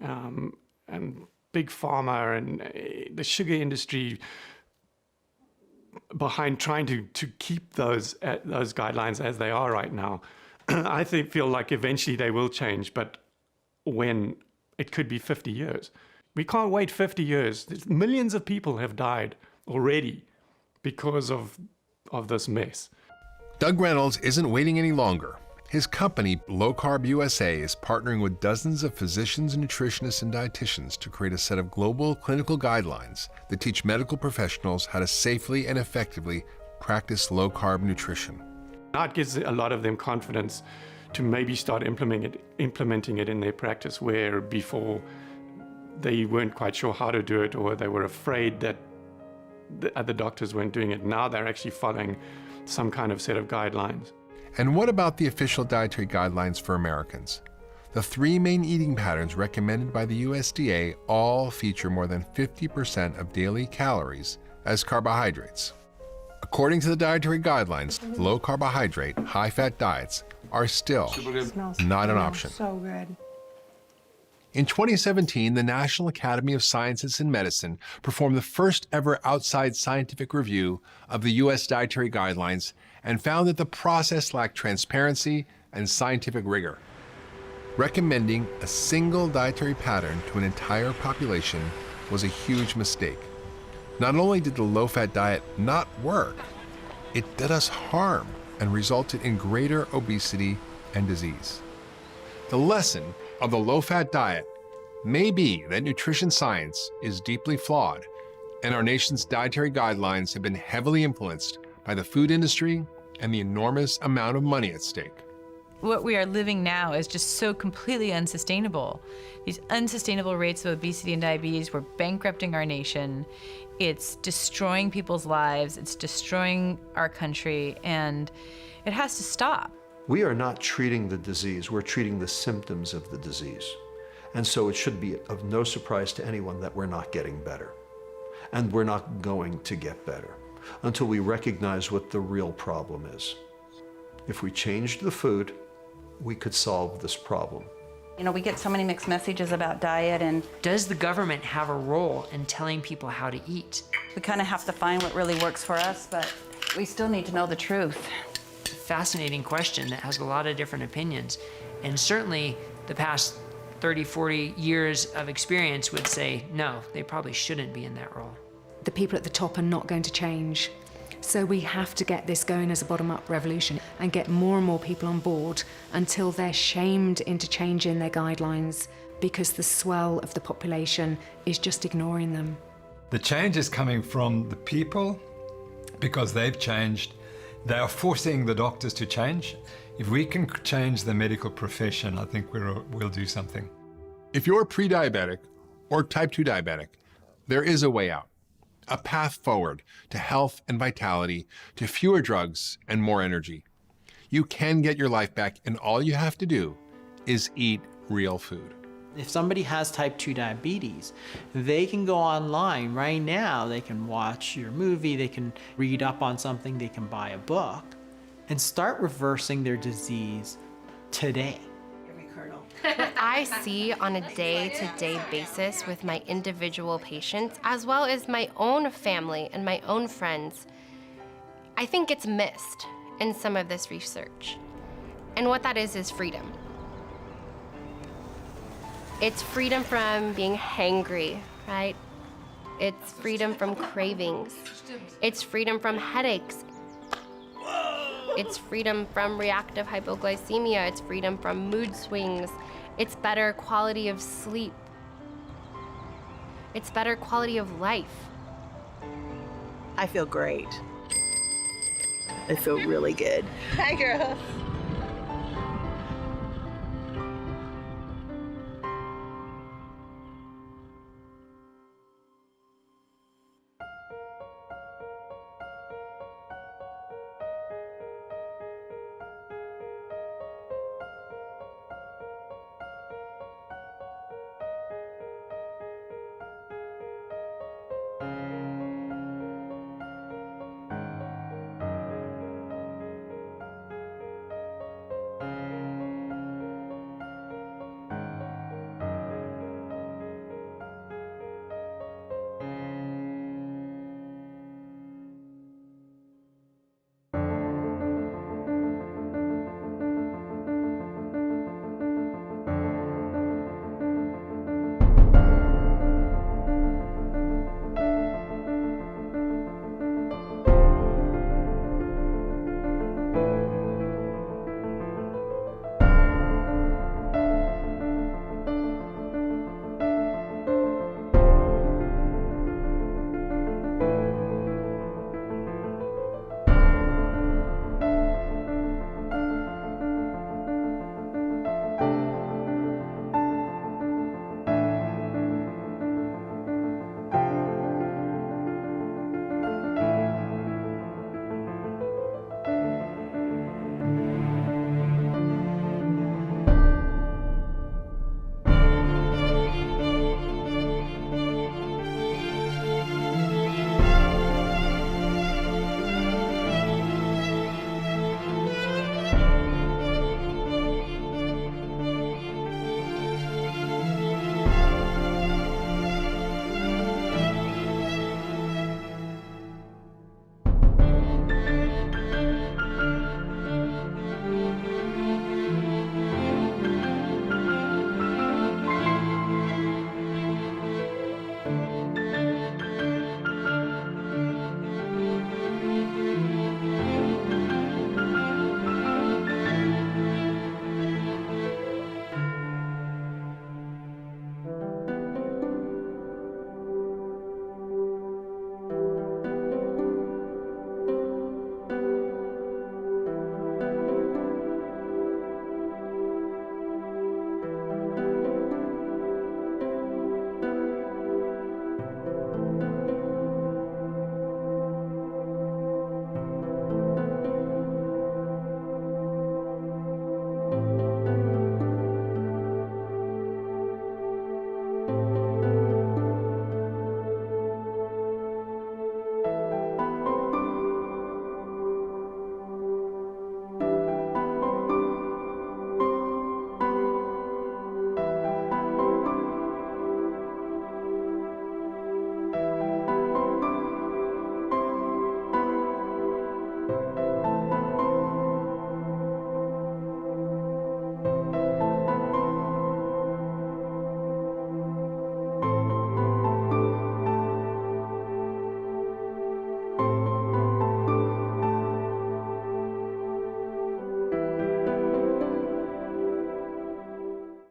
and big pharma and the sugar industry behind trying to keep those guidelines as they are right now. I feel like eventually they will change, but when it could be 50 years. We can't wait 50 years. Millions of people have died already because of this mess. Doug Reynolds isn't waiting any longer. His company, Low Carb USA, is partnering with dozens of physicians, nutritionists, and dietitians to create a set of global clinical guidelines that teach medical professionals how to safely and effectively practice low-carb nutrition. Now it gives a lot of them confidence to maybe start implementing it in their practice, where before they weren't quite sure how to do it, or they were afraid that the other doctors weren't doing it. Now they're actually following some kind of set of guidelines. And what about the official dietary guidelines for Americans? The 3 main eating patterns recommended by the USDA all feature more than 50% of daily calories as carbohydrates. According to the dietary guidelines, low carbohydrate, high fat diets are still not an option. So good. In 2017, the National Academy of Sciences and Medicine performed the first ever outside scientific review of the U.S. dietary guidelines and found that the process lacked transparency and scientific rigor. Recommending a single dietary pattern to an entire population was a huge mistake. Not only did the low-fat diet not work, it did us harm and resulted in greater obesity and disease. The lesson of the low-fat diet may be that nutrition science is deeply flawed, and our nation's dietary guidelines have been heavily influenced by the food industry and the enormous amount of money at stake. What we are living now is just so completely unsustainable. These unsustainable rates of obesity and diabetes, we're bankrupting our nation. It's destroying people's lives, it's destroying our country, and it has to stop. We are not treating the disease, we're treating the symptoms of the disease. And so it should be of no surprise to anyone that we're not getting better. And we're not going to get better until we recognize what the real problem is. If we changed the food, we could solve this problem. You know, we get so many mixed messages about diet, and does the government have a role in telling people how to eat? we kind of have to find what really works for us, but we still need to know the truth. Fascinating question that has a lot of different opinions. And certainly the past 30, 40 years of experience would say, no, they probably shouldn't be in that role. The people at the top are not going to change. So we have to get this going as a bottom-up revolution and get more and more people on board until they're shamed into changing their guidelines because the swell of the population is just ignoring them. The change is coming from the people because they've changed. They are forcing the doctors to change. If we can change the medical profession, I think we'll do something. If you're pre-diabetic or type 2 diabetic, there is a way out. A path forward to health and vitality, to fewer drugs and more energy. You can get your life back, and all you have to do is eat real food. If somebody has type 2 diabetes, they can go online right now, they can watch your movie, they can read up on something, they can buy a book, and start reversing their disease today. What I see on a day-to-day basis with my individual patients, as well as my own family and my own friends, I think it's missed in some of this research. And what that is freedom. It's freedom from being hangry, right? It's freedom from cravings. It's freedom from headaches. It's freedom from reactive hypoglycemia. It's freedom from mood swings. It's better quality of sleep. It's better quality of life. I feel great. I feel really good. Hi, girl.